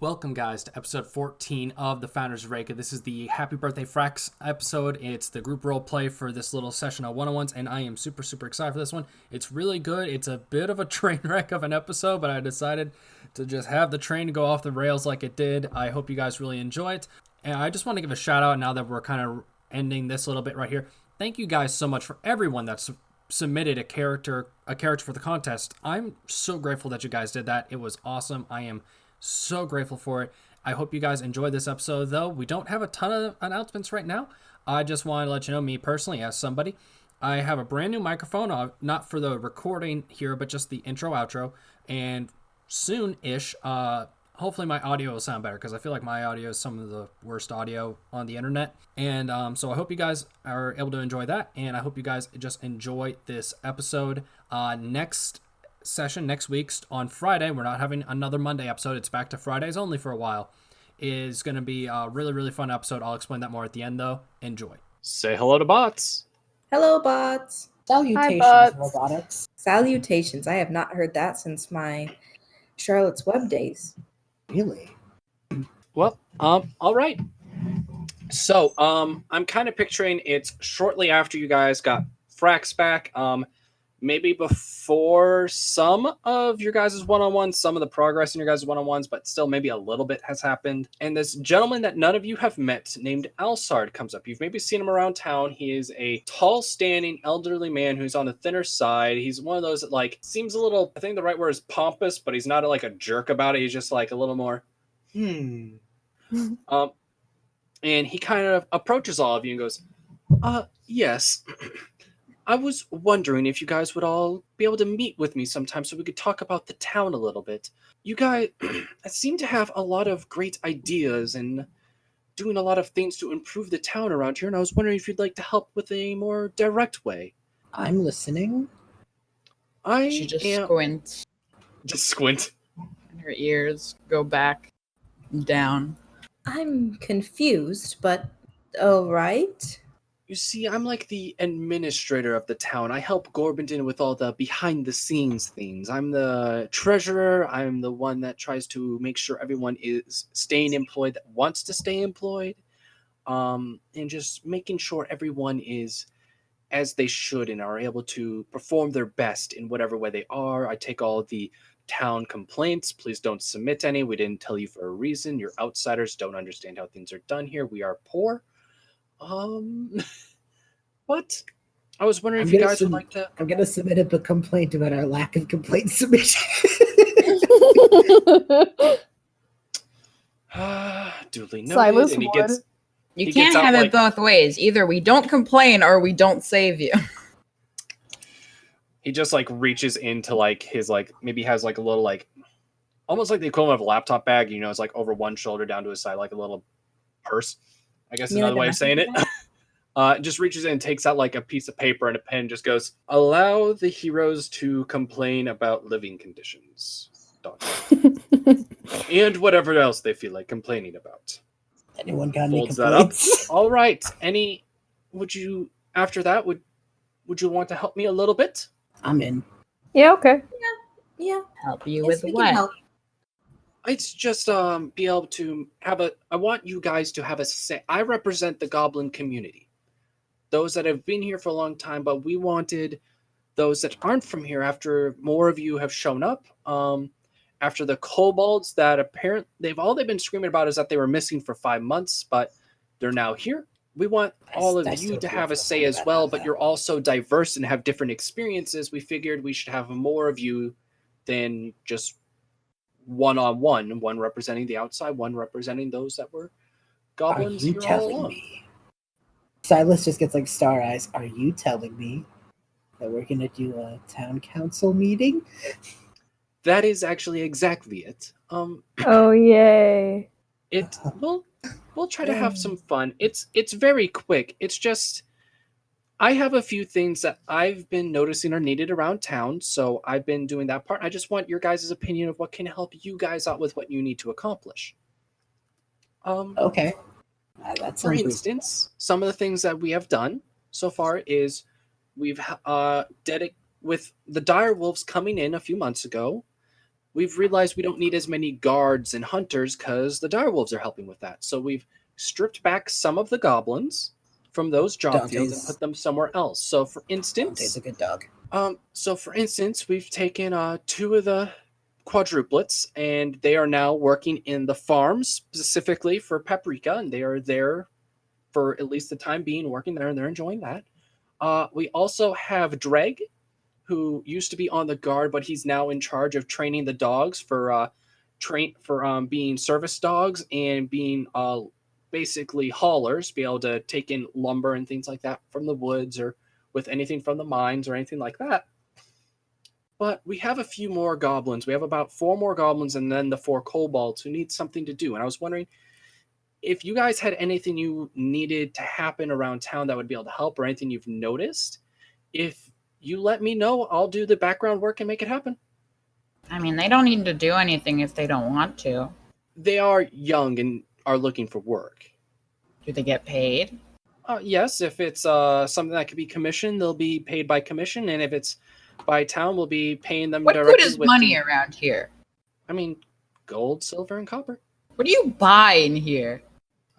Welcome, guys, to episode 14 of the Founders of Reka. This is the Happy Birthday Frax episode. It's the group role play for this little session of one-on-ones, and I am super excited for this one. It's really good. It's a bit of a train wreck of an episode, but I decided to just have the train go off the rails like it did. I hope you guys really enjoy it. And I just want to give a shout out now that we're kind of ending this little bit right here. Thank you guys so much for everyone that's submitted a character for the contest. I'm so grateful that you guys did that. It was awesome. I am so grateful for it. I hope you guys enjoyed this episode, though. We don't have a ton of announcements right now. I just want to let you know, me personally, as somebody, I have a brand new microphone, not for the recording here, but just the intro, outro, and soon-ish, hopefully my audio will sound better, because I feel like my audio is some of the worst audio on the internet. And so I hope you guys are able to enjoy that, and I hope you guys just enjoy this episode. Next session, next week's on Friday, we're not having another Monday episode. It's back to Fridays only for a while. Is going to be a really fun episode. I'll explain that more at the end, though. Enjoy. Say hello to bots. Hello, bots. Salutations, Hi, bots. robotics. Salutations. I have not heard that since my Charlotte's Web days. Really? Well, all right. So, I'm kind of picturing it's shortly after you guys got Frax back. Maybe before some of your guys' one-on-ones, some of the progress in your guys' one-on-ones, but still maybe a little bit has happened. And this gentleman that none of you have met named Alsard comes up. You've maybe seen him around town. He is a tall, standing, elderly man who's on the thinner side. He's one of those that, like, seems a little, I think the right word is pompous, but he's not like a jerk about it. He's just like a little more, And he kind of approaches all of you and goes, yes. I was wondering if you guys would all be able to meet with me sometime so we could talk about the town a little bit. You guys seem to have a lot of great ideas and doing a lot of things to improve the town around here, and I was wondering if you'd like to help with a more direct way. I'm listening. She just squints. Just squint. And her ears go back down. I'm confused, but all right. You see, I'm like the administrator of the town. I help Gorbindon with all the behind-the-scenes things. I'm the treasurer. I'm the one that tries to make sure everyone is staying employed, that wants to stay employed, and just making sure everyone is as they should and are able to perform their best in whatever way they are. I take all the town complaints. Please don't submit any. We didn't tell you for a reason. You're outsiders, don't understand how things are done here. We are poor. But I was wondering if you guys would like to. I'm going to submit a complaint about our lack of complaint submission. Duly noted. Silus and would. he You can't gets out, have like- it both ways. Either we don't complain or we don't save you. He just like reaches into like his like maybe has like a little like almost like the equivalent of a laptop bag. You know, it's like over one shoulder down to his side, like a little purse. I guess You mean another like a way of saying it. messenger Just reaches in and takes out like a piece of paper and a pen. Just goes, allow the heroes to complain about living conditions. ... and whatever else they feel like complaining about. Anyone got any Folds that up. complaints? All right. After that, would you want to help me a little bit? I'm in. Yeah, okay. Yeah. Help you Yes, with we can what? help. It's just be able to I want you guys to have a say. I represent the goblin community. Those that have been here for a long time, but we wanted those that aren't from here after more of you have shown up. After the kobolds that apparently they've been screaming about is that they were missing for 5 months, but they're now here. We want all of I you still to feel have a so say bad as about well, but that. you're also diverse and have different experiences. We figured we should have more of you than just one-on-one, one representing the outside, one representing those that were Are goblins you here all telling along. me? Silas just gets like star eyes. Are you telling me that we're going to do a town council meeting? That is actually exactly it. Oh, yay. We'll try to have some fun. It's very quick. It's just I have a few things that I've been noticing are needed around town, so I've been doing that part. I just want your guys' opinion of what can help you guys out with what you need to accomplish. Okay. That For sounds instance, some of the things that we have done so far is we've with the dire wolves coming in a few months ago. we've realized we don't need as many guards and hunters because the direwolves are helping with that. So we've stripped back some of the goblins from those job fields and put them somewhere else. So for instance, Dante's a good dog. We've taken 2 of the quadruplets, and they are now working in the farms specifically for Paprika, and they are there for at least the time being working there, and they're enjoying that. We also have Dreg, who used to be on the guard, but he's now in charge of training the dogs for being service dogs and being basically haulers, be able to take in lumber and things like that from the woods or with anything from the mines or anything like that. But we have a few more goblins. We have about 4 more goblins and then the 4 kobolds who need something to do. And I was wondering if you guys had anything you needed to happen around town that would be able to help or anything you've noticed. If you let me know, I'll do the background work and make it happen. I mean, they don't need to do anything if they don't want to. They are young and are looking for work. Do they get paid? Yes, if it's something that could be commissioned, they'll be paid by commission. And if it's by town, we'll be paying them directly. What good is money around here? I mean, gold, silver, and copper. What do you buy in here?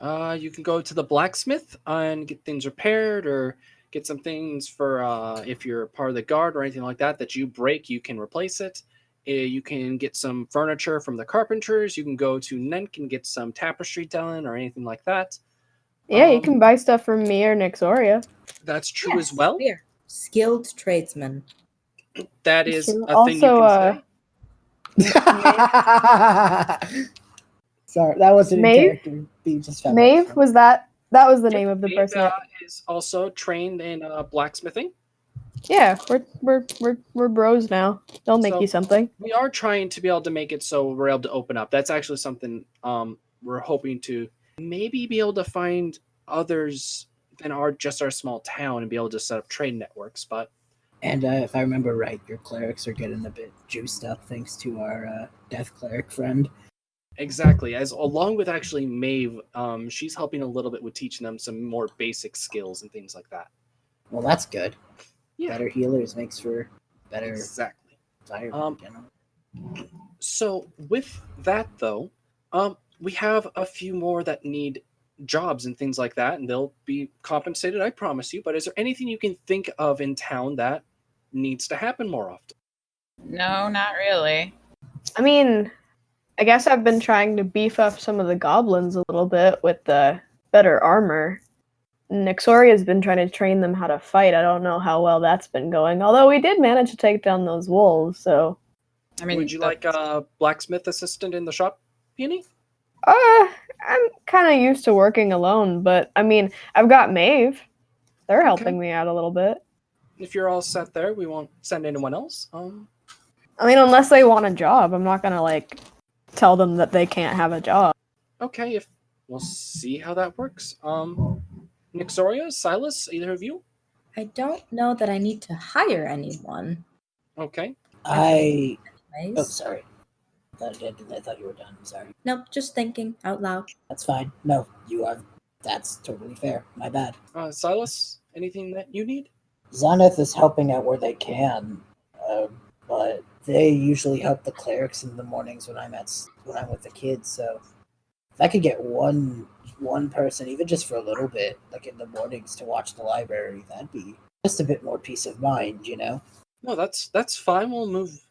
You can go to the blacksmith and get things repaired or get some things for if you're part of the guard or anything like that you break, you can replace it. You can get some furniture from the carpenters. You can go to Nenk and get some tapestry done or anything like that. Yeah, you can buy stuff from me or Nexoria. That's true as well. We are skilled tradesmen. That is True. a thing you can say. Sorry, that wasn't Maeve? in character. You just found Maeve, out. was that was the name of the Maeve, person? is also trained in blacksmithing. Yeah, we're bros now. They'll make So- you something. We are trying to be able to make it so we're able to open up. That's actually something we're hoping to maybe be able to find others than our small town and be able to set up trade networks. But And if I remember right, your clerics are getting a bit juiced up thanks to our death cleric friend. exactly, as along with actually Maeve, she's helping a little bit with teaching them some more basic skills and things like that. Well, that's good. Yeah. Better healers makes for better Exactly. environment. You know? So with that though, we have a few more that need jobs and things like that, and they'll be compensated, I promise you. But is there anything you can think of in town that needs to happen more often? No, not really. I mean, I guess I've been trying to beef up some of the goblins a little bit with the better armor. Nexoria's been trying to train them how to fight. I don't know how well that's been going. Although we did manage to take down those wolves, so I mean, Would you like a blacksmith assistant in the shop, Peony? I'm kind of used to working alone, but I mean, I've got Maeve. They're helping me out a little bit. If you're all set there, we won't send anyone else. I mean, unless they want a job, I'm not gonna like tell them that they can't have a job. Okay, if we'll see how that works. Nexoria, Silus, either of you? I don't know that I need to hire anyone. Okay. Oh, Anyways. sorry. I thought you were done. I'm sorry. Nope, just thinking out loud. That's fine. No, you are. That's totally fair. My bad. Silas, anything that you need? Zenith is helping out where they can, but they usually help the clerics in the mornings when I'm with the kids. So if I could get one person, even just for a little bit, like in the mornings to watch the library, that'd be just a bit more peace of mind, you know? No, that's fine. We'll move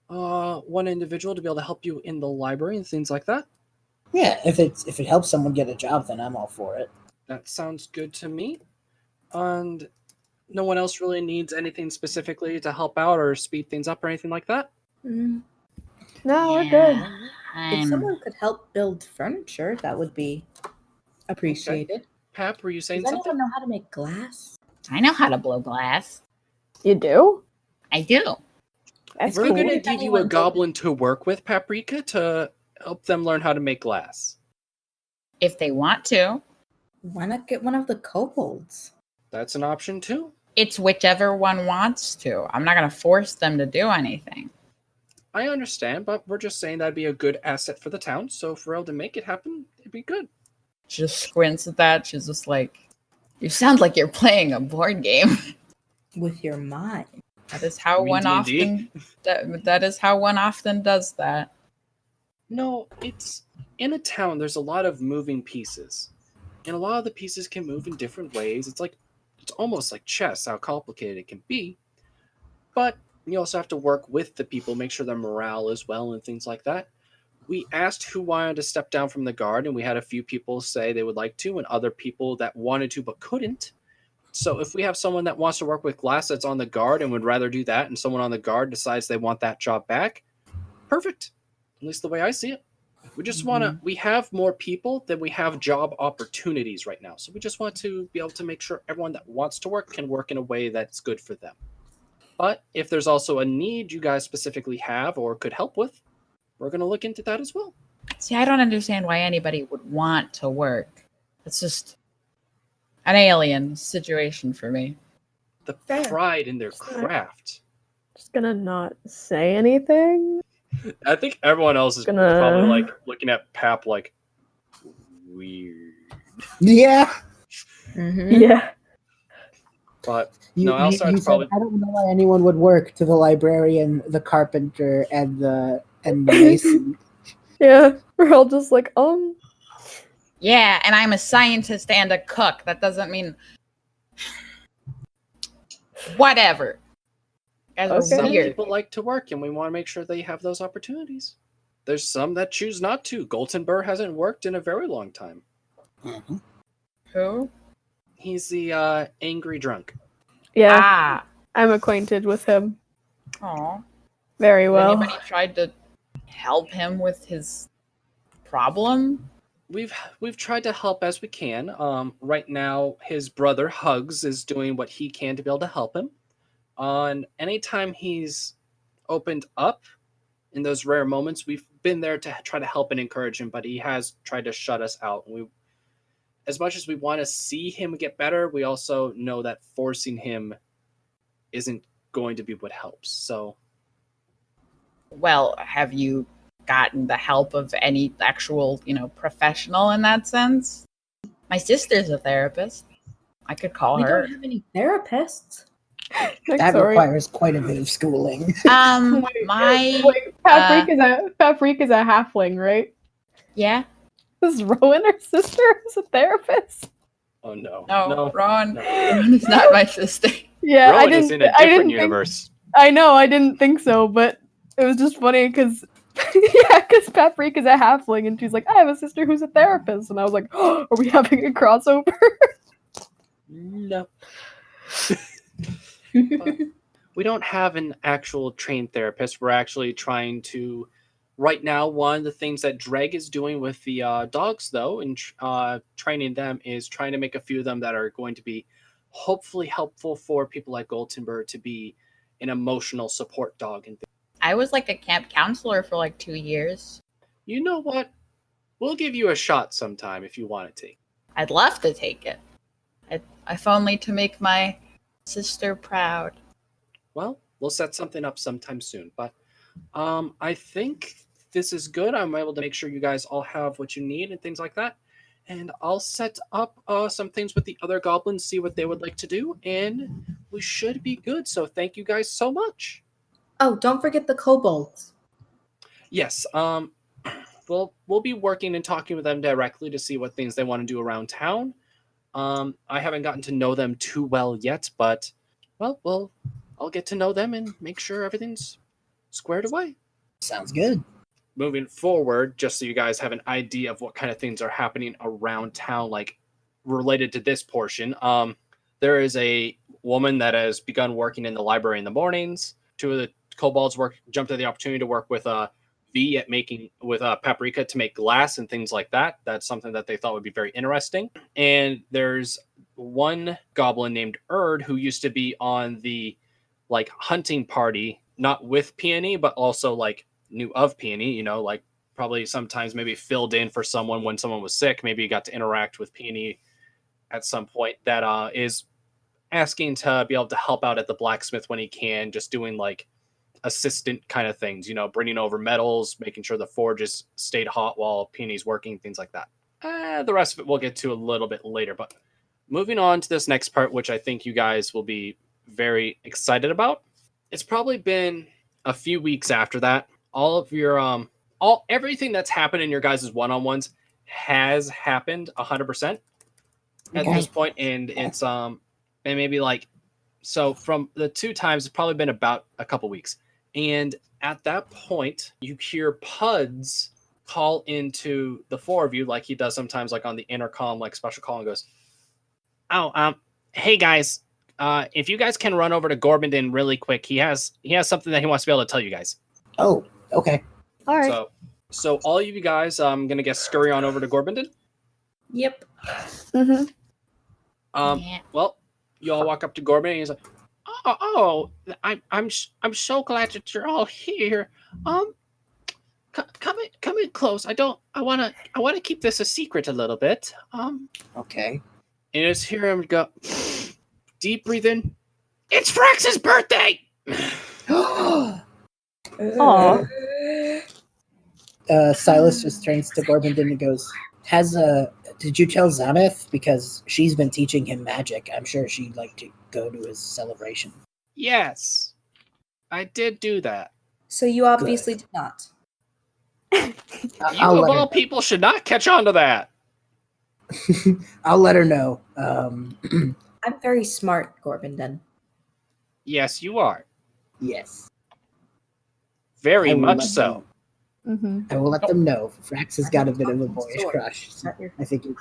one individual to be able to help you in the library and things like that. Yeah, if it helps someone get a job, then I'm all for it. That sounds good to me. And no one else really needs anything specifically to help out or speed things up or anything like that? Mm. No, we're good. If someone could help build furniture, that would be appreciated. Pap, were you saying Does something? anyone know how to make glass? I know how to blow glass. You do? I do. That's We're cool. going to If give you a anyone goblin to work with, Paprika, to help them learn how to make glass. If they want to. Why not get one of the kobolds? That's an option too. It's whichever one wants to. I'm not going to force them to do anything. I understand, but we're just saying that'd be a good asset for the town. So if we're able to make it happen, it'd be good. She just squints at that. She's just like, you sound like you're playing a board game. With your mind. That is how You mean one D&D? often that is how one often does that. No, it's in a town. There's a lot of moving pieces, and a lot of the pieces can move in different ways. It's almost like chess, how complicated it can be. But you also have to work with the people, make sure their morale is well, and things like that. We asked who wanted to step down from the guard, and we had a few people say they would like to, and other people that wanted to but couldn't. So if we have someone that wants to work with glass that's on the guard and would rather do that, and someone on the guard decides they want that job back, perfect. At least the way I see it. We just want to, we have more people than we have job opportunities right now. So we just want to be able to make sure everyone that wants to work can work in a way that's good for them. But if there's also a need you guys specifically have or could help with, we're going to look into that as well. See, I don't understand why anybody would want to work. It's just an alien situation for me. The Fair. pride in their craft. Just gonna not say anything. I think everyone else is Gonna- probably like looking at Pap like weird. Yeah. Mm-hmm. Yeah. But You, no, you, outside's you said, probably I don't know why anyone would work to the librarian, the carpenter, and the mason. Yeah. We're all just like, Yeah, and I'm a scientist and a cook. That doesn't mean whatever. You guys are Okay. some weird. people like to work, and we want to make sure they have those opportunities. There's some that choose not to. Goldenberg hasn't worked in a very long time. Mhm. Who? He's the angry drunk. yeah, Ah. I'm acquainted with him Aw. very well. Anybody tried to help him with his problem? We've tried to help as we can. Right now, his brother Hugs is doing what he can to be able to help him. On anytime he's opened up in those rare moments, we've been there to try to help and encourage him, but he has tried to shut us out. As much as we want to see him get better, we also know that forcing him isn't going to be what helps. So Well, have you gotten the help of any actual, professional in that sense? My sister's a therapist. I could call We her. don't have any therapists. That Nexoria. requires quite a bit of schooling. My Paprika's a halfling, right? yeah. Is Rowan her sister who's a therapist? oh no. No, Ron. No. Ron is not my sister. Yeah, Rowan is in a different universe. I know, I didn't think so, but it was just funny because because Paprika's a halfling and she's like, I have a sister who's a therapist, and I was like, oh, are we having a crossover? No. But we don't have an actual trained therapist. We're actually trying to, right now, one of the things that Dreg is doing with the dogs, though, and training them, is trying to make a few of them that are going to be hopefully helpful for people like Goldenberg to be an emotional support dog. And I was like a camp counselor for like 2 years. you know what? We'll give you a shot sometime if you want to take. I'd love to take it. If only to make my sister proud. Well, we'll set something up sometime soon. But I think this is good. I'm able to make sure you guys all have what you need and things like that. And I'll set up some things with the other goblins, see what they would like to do, and we should be good. So thank you guys so much. Oh, don't forget the kobolds. Yes, we'll be working and talking with them directly to see what things they want to do around town. I haven't gotten to know them too well yet, but well, I'll get to know them and make sure everything's squared away. Sounds good. Moving forward, just so you guys have an idea of what kind of things are happening around town, like related to this portion, there is a woman that has begun working in the library in the mornings. Two of the kobolds jumped at the opportunity to work with V at making with Paprika to make glass and things like that. That's something that they thought would be very interesting. And there's one goblin named Erd who used to be on the like hunting party, not with Peony, but also like knew of Peony, like probably sometimes maybe filled in for someone when someone was sick. Maybe you got to interact with Peony at some point. That is asking to be able to help out at the blacksmith when he can, just doing like assistant kind of things, bringing over metals, making sure the forges stayed hot while Peony's working, things like that. The rest of it we'll get to a little bit later, but moving on to this next part, which I think you guys will be very excited about. It's probably been a few weeks after that. All of your everything that's happened in your guys' one-on-ones has happened 100% at this point, and it's and maybe like so from the 2 times it's probably been about a couple weeks. And at that point, you hear Puds call into the 4 of you like he does sometimes, like on the intercom, like special call, and goes, "Oh, hey guys, if you guys can run over to Gorbindin really quick, he has something that he wants to be able to tell you guys." Oh, okay. All right. So all of you guys, I'm gonna guess scurry on over to Gorbindin. Yep. Mm-hmm. Well, you all walk up to Gorbindin, and he's like, I'm so glad that you're all here. Come in close. I wanna keep this a secret a little bit. Okay. And just hear him go, deep breathe in. It's Frax's birthday. Aw. Silus just turns to Gorbindin and goes, did you tell Zaneth? Because she's been teaching him magic. I'm sure she'd like to go to his celebration. Yes, I did do that. So you obviously did not. You of all people should not catch on to that. I'll let her know. I'm very smart, Gorbindin. Yes, you are. Yes. Very much so. Mm-hmm. I will let them know. Frax has got a bit of a boyish crush. So I think you'd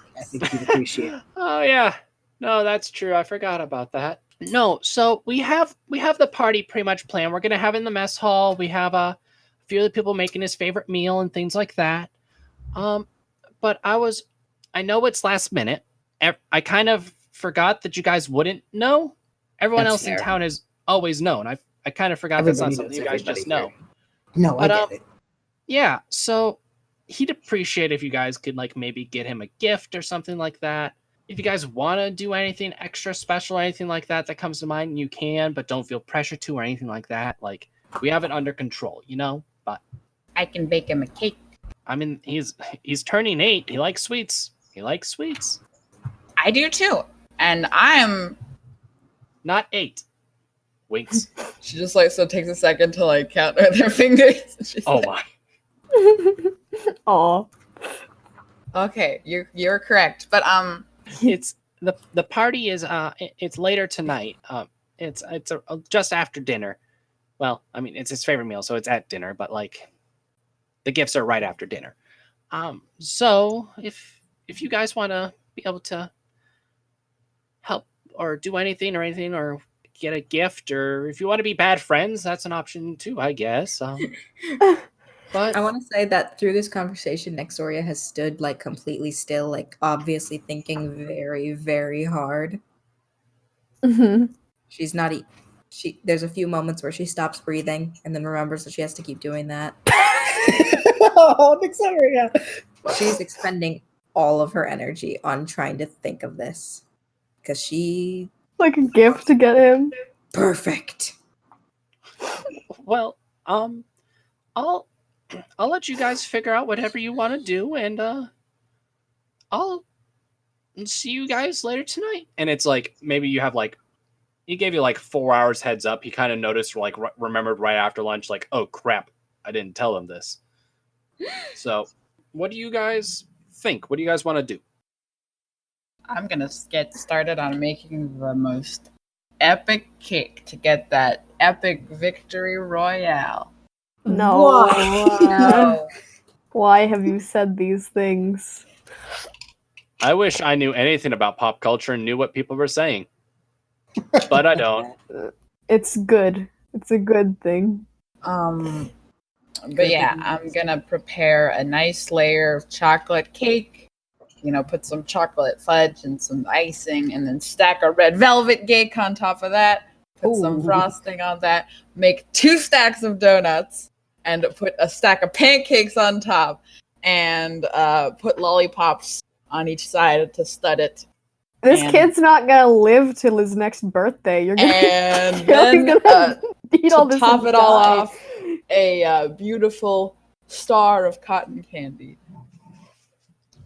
appreciate it. Oh yeah. No, that's true. I forgot about that. No, so we have the party pretty much planned. We're gonna have it in the mess hall. We have a few of the people making his favorite meal and things like that. But I know it's last minute. I kind of forgot that you guys wouldn't know. Everyone else in town has always known. I kind of forgot that's not something you guys just know. No, I get it. Yeah, so he'd appreciate if you guys could like maybe get him a gift or something like that. If you guys want to do anything extra special or anything like that that comes to mind, you can, but don't feel pressure to or anything like that. Like, we have it under control, you know? But I can bake him a cake. I mean, he's turning 8. He likes sweets. I do too. And I'm not 8. Winks. She just like so takes a second to like count with her fingers. Oh my. Aw. Okay, you're correct. But it's the party is it's later tonight. It's just after dinner. Well, I mean, it's his favorite meal, so it's at dinner, but like the gifts are right after dinner. So if you guys want to be able to help or do anything or get a gift, or if you want to be bad friends, that's an option too, I guess. But I want to say that through this conversation, Nexoria has stood like completely still, like obviously thinking very, very hard. Mm-hmm. She's not. There's a few moments where she stops breathing and then remembers that she has to keep doing that. Oh, Nexoria. She's expending all of her energy on trying to think of this because she Like a gift to get him. perfect. well, I'll let you guys figure out whatever you want to do, and I'll see you guys later tonight. And it's like maybe you have like he gave you like 4 hours heads up. He kind of noticed, like remembered right after lunch, like, oh crap, I didn't tell him this. So, what do you guys think? What do you guys want to do? I'm gonna get started on making the most epic cake to get that epic victory royale. No. No. Why have you said these things? I wish I knew anything about pop culture and knew what people were saying. But I don't. It's good. It's a good thing. But yeah, I'm gonna prepare a nice layer of chocolate cake. You know, put some chocolate fudge and some icing, and then stack a red velvet cake on top of that. Put some frosting on that. Make 2 stacks of donuts, and put a stack of pancakes on top, and put lollipops on each side to stud it. This And- kid's not gonna live till his next birthday. You're gonna, And he's then gonna eat all to this top and it all die. off, a beautiful star of cotton candy.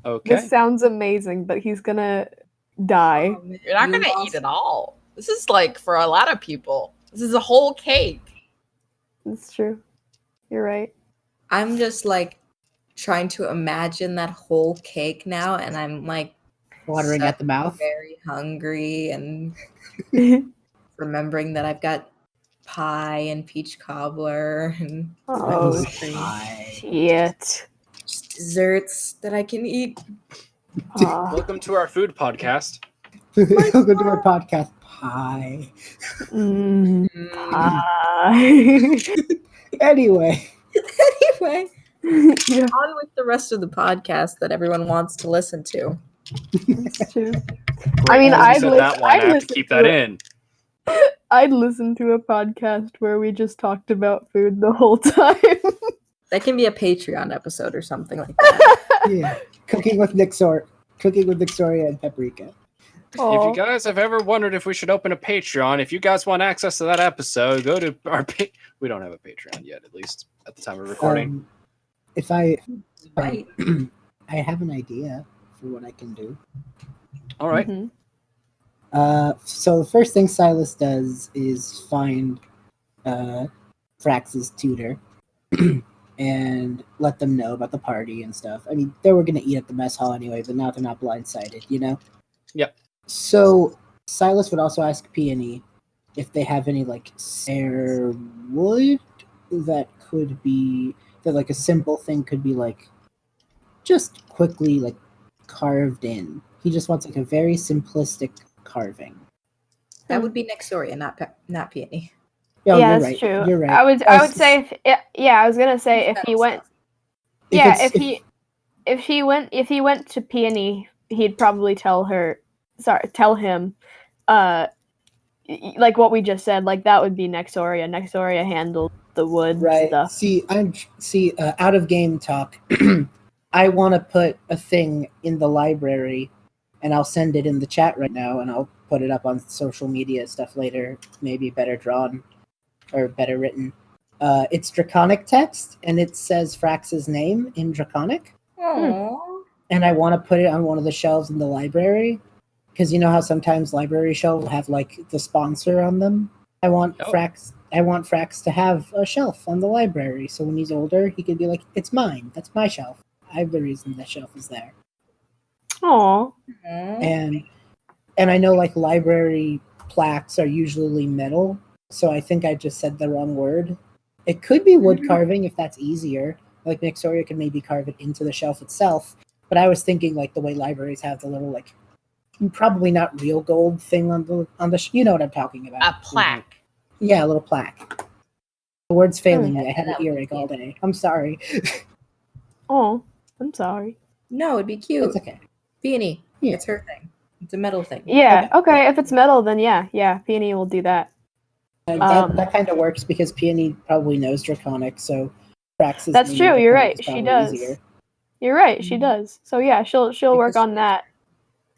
Okay. This sounds amazing, but he's gonna die. You're not You gonna lost- eat it all. This is like for a lot of people. This is a whole cake. It's true. You're right. I'm just like trying to imagine that whole cake now, and I'm like Watering at the mouth. very hungry, and remembering that I've got pie and peach cobbler and Oh, ice cream. shit. Just desserts that I can eat. Aw. Welcome to our food podcast. Welcome to our podcast. Pie. Mm, Mm. pie. Anyway. Anyway, Yeah, on with the rest of the podcast that everyone wants to listen to. that's true. I mean, As you I'd said lis- that one. I I'd have to listen keep to that it. in. I'd listen to a podcast where we just talked about food the whole time. That can be a Patreon episode or something like that. Yeah. Cooking with Nexoria and Paprika. If Aw. you guys have ever wondered if we should open a Patreon, if you guys want access to that episode, go to our we don't have a Patreon yet, at least at the time of recording. If I Right. I have an idea for what I can do. All right. Mhm. So the first thing Silus does is find Frax's tutor and let them know about the party and stuff. I mean, they were going to eat at the mess hall anyway, but now they're not blindsided, you know? Yep. So Silus would also ask Peony if they have any, like, spare wood that could be, that, like, a simple thing could be, like, just quickly, like, carved in. He just wants, like, a very simplistic carving. That would be Nexoria, not Peony. Yeah, Yeah, you're that's right. true. You're right. I would say I was gonna say if he went If if he went to Peony, he'd probably tell him like what we just said, like that would be Nexoria. Nexoria handled the wood right. stuff. See, out of game talk. I want to put a thing in the library, and I'll send it in the chat right now, and I'll put it up on social media stuff later. Maybe better drawn or better written. It's Draconic text, and it says Frax's name in Draconic. Aww. And I want to put it on one of the shelves in the library, because you know how sometimes library shelves have like the sponsor on them. I want Frax to have a shelf on the library, so when he's older, he could be like, "It's mine. That's my shelf. I'm the reason the shelf is there." Aw. And I know like library plaques are usually metal, so I think I just said the wrong word. It could be wood carving if that's easier. Like Nexoria could maybe carve it into the shelf itself, but I was thinking like the way libraries have the little like probably not real gold thing on the you know what I'm talking about. A plaque. Yeah, a little plaque. The word's failing me. I had that an would be earache all day. I'm sorry. Oh, I'm sorry. No, it'd be cute. It's okay. Peony. Yeah. It's her thing. It's a metal thing. Yeah. Okay. If it's metal, then yeah. Peony will do that. That kind of works because Peony probably knows Draconic, so Frax's That's name true. in You're Draconic right. is She probably does. easier. You're right. She does. So yeah, she'll work Because- on that.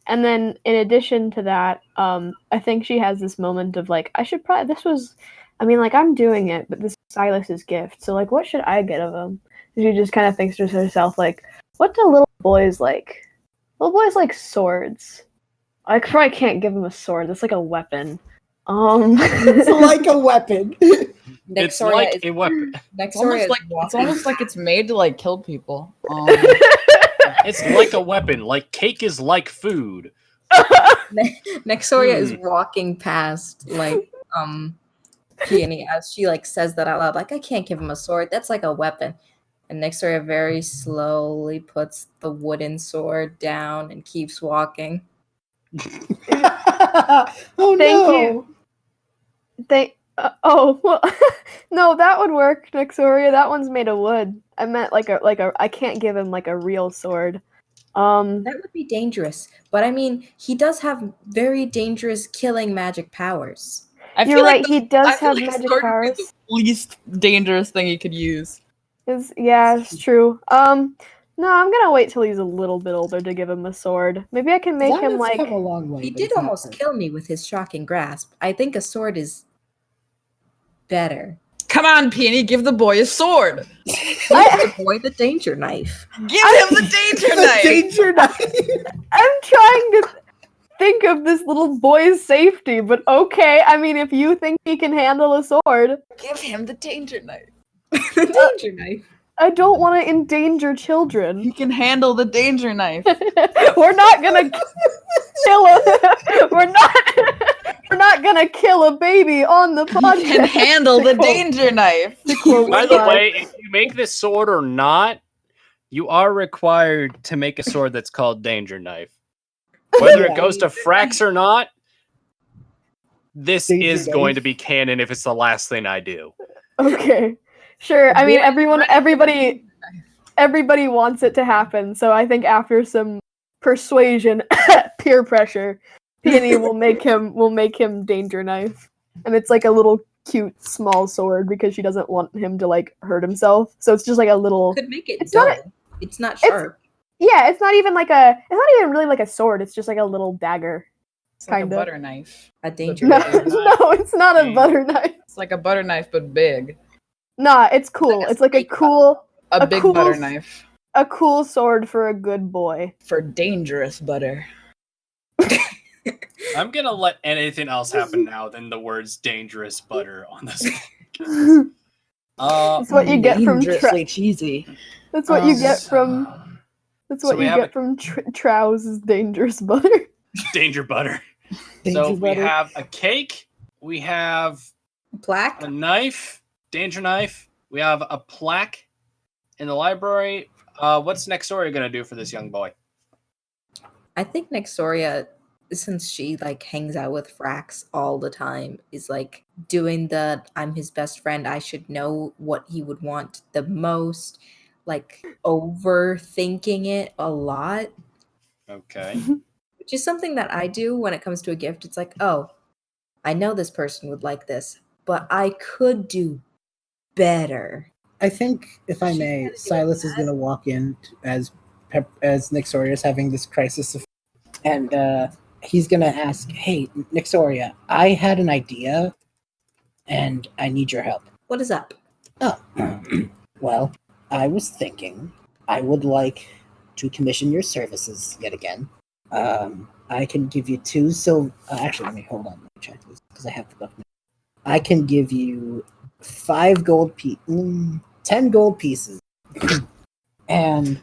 And then in addition to that, I think she has this moment of like, I should probably. Like I'm doing it, but this is Silas's gift. So like, what should I get of him? And she just kind of thinks to herself like, what do little boys like? Little boys like swords. I probably can't give him a sword. That's like a weapon. It's like a weapon. It's like a weapon. It's Nexoria almost like it's made to like kill people. It's like a weapon. Like cake is like food. Nexoria is walking past like Peony as she like says that out loud. Like I can't give him a sword. That's like a weapon. And Nexoria very slowly puts the wooden sword down and keeps walking. Oh Thank no! you. No, that would work, Nexoria. That one's made of wood. I meant like a. I can't give him like a real sword. That would be dangerous. But I mean, he does have very dangerous killing magic powers. I You're feel right. like He does I feel have like magic sword would be powers. the least dangerous thing you could use. It's true. No, I'm gonna wait till he's a little bit older to give him a sword. Maybe I can make him Xana's like. come a long way. He but did it's not almost perfect. kill me with his shocking grasp. I think a sword is better. Come on, Peony, give the boy a sword. Avoid the danger knife. Give him the danger The knife. danger knife. I'm trying to think of this little boy's safety, but okay. I mean, if you think he can handle a sword, Give him the danger knife. The danger knife. I don't want to endanger children. He can handle the danger knife. We're not gonna kill a. We're not gonna kill a baby on the podcast. He can handle the danger knife. By the way, if you make this sword or not, you are required to make a sword that's called Danger Knife. Whether it goes to Frax or not, this Danger is Knife. going to be canon if it's the last thing I do. Okay, sure. I mean, everybody wants it to happen. So I think after some persuasion, peer pressure, Peony will make him danger knife, and it's like a little cute small sword because she doesn't want him to like hurt himself. So it's just like a little. Could make it It's dull. not It's not sharp. Yeah, it's not even really like a sword. It's just like a little dagger. It's like Kinda. a butter knife. A danger No, knife. no, it's not a butter knife. It's like a butter knife, but big. Nah, it's cool. It's like a cool, A A big cool butter s- knife a cool sword for a good boy. for dangerous butter. I'm going to let anything else happen now than the words dangerous butter on this podcast. That's what you get from. cheesy. That's what you get so- from. That's what we you have get from Trow's dangerous butter. Danger butter. Danger So we butter. have a cake. We have Plaque. a knife, danger knife. We have a plaque in the library. What's Nexoria going to do for this young boy? I think Nexoria, since she like hangs out with Frax all the time, is like doing the I'm his best friend. I should know what he would want the most. Like overthinking it a lot, Okay. which is something that I do when it comes to a gift. It's like, oh, I know this person would like this, but I could do better. I think, if I She's may, gotta do Silus is that. going to walk in as Nexoria is having this crisis, and he's going to ask, "Hey, Nexoria, I had an idea, and I need your help." What is up? Oh, well, I was thinking I would like to commission your services yet again. I can give you two. So actually, let me let me check this because I have the book now. I can give you 10 gold pieces, and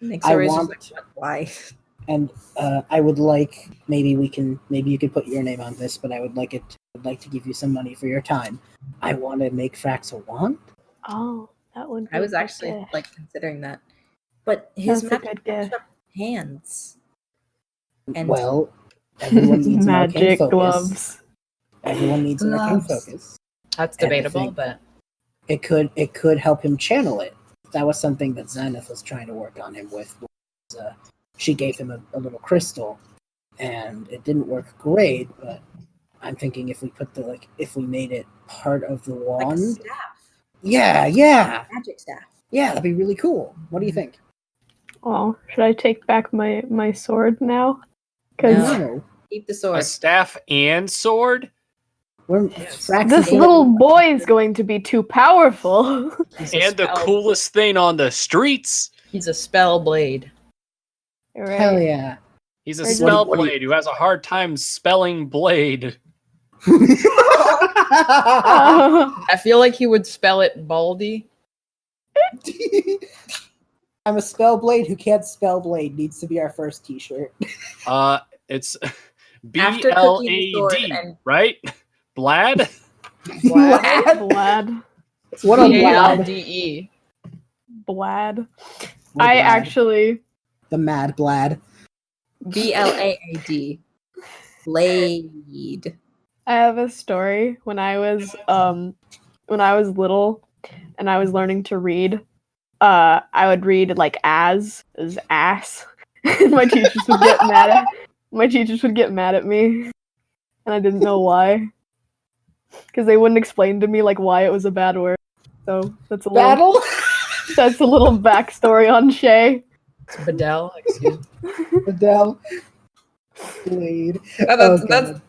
Nexoria's want- just like, why? and I would like maybe you could put your name on this, but I would like to give you some money for your time. I want to make Frax a wand. Oh, that would. Be I was a good actually gift. like considering that, but his That's a magic good gift. hands. And Well, everyone needs an arcane Magic focus. gloves. Everyone needs an arcane Gloves. focus. That's And I debatable, think- but It could help him channel it. That was something that Zenith was trying to work on him with. She gave him a little crystal, and it didn't work great. But I'm thinking if we made it part of the like a wand, staff, yeah, magic staff. that'd be really cool. What do you think? Oh, should I take back my sword now? Because No. No, Keep the A sword. staff and sword? Frax this is gonna- little boy is going to be too powerful. he's a And the spell- coolest thing on the streets. He's a spell blade. Right. Hell yeah! He's a What do- spell what do you- blade who has a hard time spelling blade. I feel like he would spell it baldy. I'm a spell blade who can't spell blade. Needs to be our first T-shirt. It's After BLAD, cooking the sword and- right? Blad? Blad. What a lad! BLDE. Blad. What a I lad. actually. The mad blad. BLAAD. Blade. I have a story when I was little and I was learning to read. I would read like as ass. And my teachers would get mad at me. And I didn't know why. Because they wouldn't explain to me like why it was a bad word. So that's a little Battle. that's a little backstory on Shay. Bedell, excuse me. Adele. Blade. That's- God.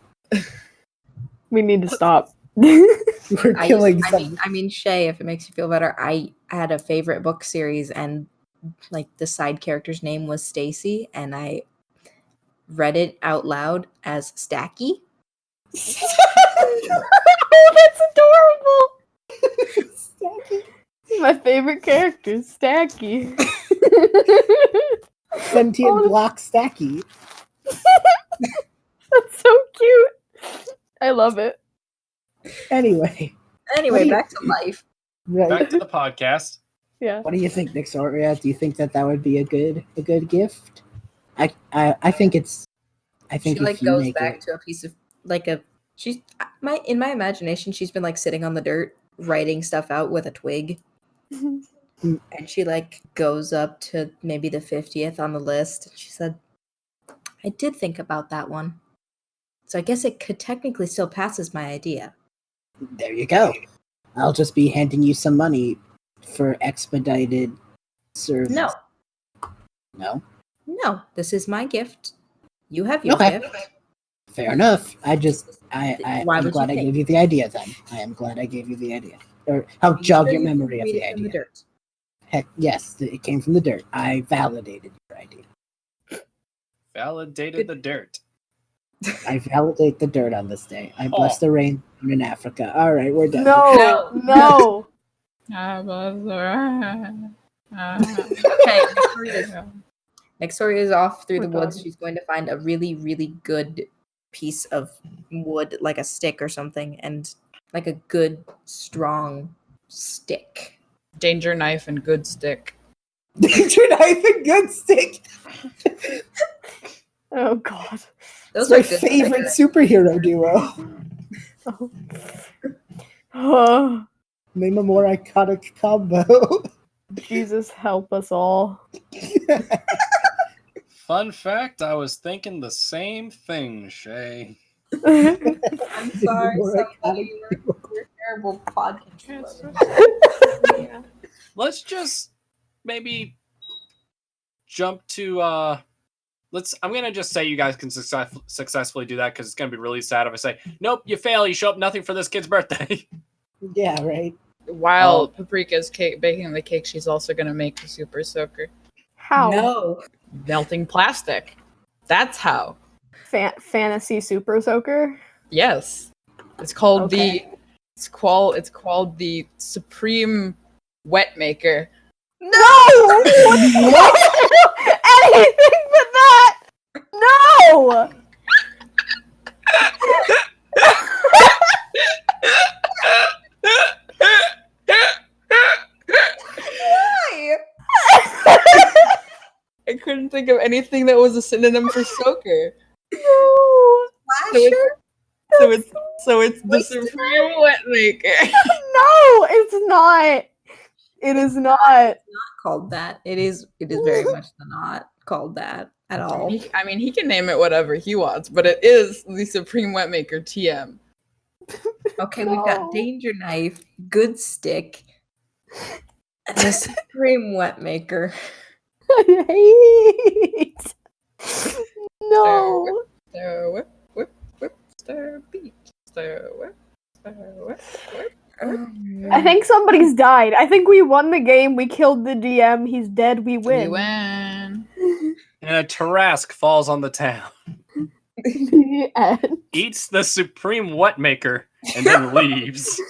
We need to stop. We're I killing some. mean, Shay, if it makes you feel better, I had a favorite book series and like the side character's name was Stacy, and I read it out loud as Stacky. Oh, that's adorable. Stacky. My favorite character, Stacky. Sentient block Stacky. That's so cute. I love it. Anyway, Anyway, back to life. right. Back to the podcast. Yeah. What do you think, Nexoria? Do you think that would be a good gift? I think it's. I think She if like you goes make back it, to a piece of like a she's in my imagination she's been like sitting on the dirt writing stuff out with a twig. And she like goes up to maybe the 50th on the list. And she said, I did think about that one. So I guess it could technically still pass as my idea. there you go. I'll just be handing you some money for expedited service. No, No? this is my gift. You have your Okay. gift. Fair enough. Why I'm would glad you I think? gave you the idea then. I am glad I gave you the idea. Or help jog your memory of Read the it from the idea. dirt. Heck, yes, it came from the dirt. I validated your idea. Validated the dirt. I validate the dirt on this day. I bless the rain in Africa. All right, we're done. No. Okay, Nexoria is off through Oh the my woods. God. She's going to find a really, really good piece of wood, like a stick or something, and like a good, strong stick. Danger knife and good stick. Danger knife and good stick. Oh God. Those It's my are good. favorite superhero duo. Oh. Oh, Name a more iconic combo. Jesus help us all. Fun fact, I was thinking the same thing, Shay. I'm sorry, More somebody. iconic We're terrible podcasters. Let's just maybe jump to I'm gonna just say you guys can successfully do that because it's gonna be really sad if I say nope, you fail, you show up nothing for this kid's birthday. Yeah, right. While Paprika's baking the cake, she's also going to make the super soaker. How? No. Melting plastic. That's how. Fantasy super soaker? Yes. It's called Okay. it's called the Supreme Wet Maker. No! Anything but that! No! Why? I couldn't think of anything that was a synonym for soaker. No! Slasher? So it's the Wasted Supreme Wet Maker. No, it's not. It is not. Called that. It is very much not called that at all. He can name it whatever he wants, but it is the Supreme Wet Maker TM. Okay, we've got No. danger knife, good stick, and the supreme wet maker. I hate. No. Stir whip, whip, whip, stir beat. Stir whip, stir whip, whip. I think somebody's died. I think we won the game. We killed the DM. He's dead. We win. We win. And a Tarrasque falls on the town, And- eats the Supreme Wet Maker, and then leaves.